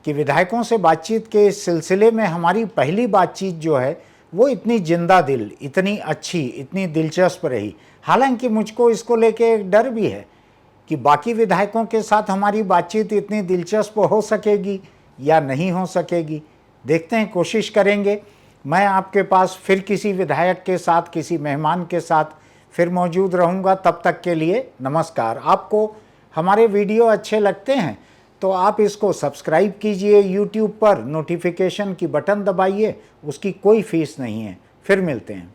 कि विधायकों से बातचीत के इस सिलसिले में हमारी पहली बातचीत जो है वो इतनी जिंदा दिल, इतनी अच्छी, इतनी दिलचस्प रही। हालांकि मुझको इसको लेके एक डर भी है कि बाकी विधायकों के साथ हमारी बातचीत इतनी दिलचस्प हो सकेगी या नहीं हो सकेगी। देखते हैं, कोशिश करेंगे। मैं आपके पास फिर किसी विधायक के साथ, किसी मेहमान के साथ फिर मौजूद रहूँगा। तब तक के लिए नमस्कार। आपको हमारे वीडियो अच्छे लगते हैं तो आप इसको सब्सक्राइब कीजिए YouTube पर, नोटिफिकेशन की बटन दबाइए, उसकी कोई फीस नहीं है। फिर मिलते हैं।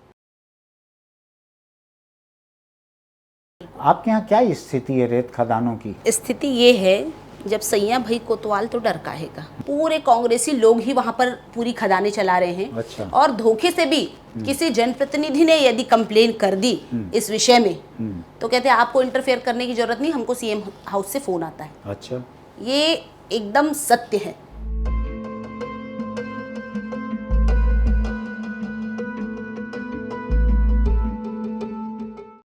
आपके यहाँ क्या स्थिति है रेत खदानों की? स्थिति ये है, जब सैया भाई कोतवाल तो डर काहेगा। पूरे कांग्रेसी लोग ही वहाँ पर पूरी खदानें चला रहे हैं। अच्छा। और धोखे से भी किसी जनप्रतिनिधि ने यदि कंप्लेन कर दी इस विषय में, तो कहते हैं आपको इंटरफेयर करने की जरूरत नहीं, हमको CM हाउस से फोन आता है। अच्छा। ये एकदम सत्य है।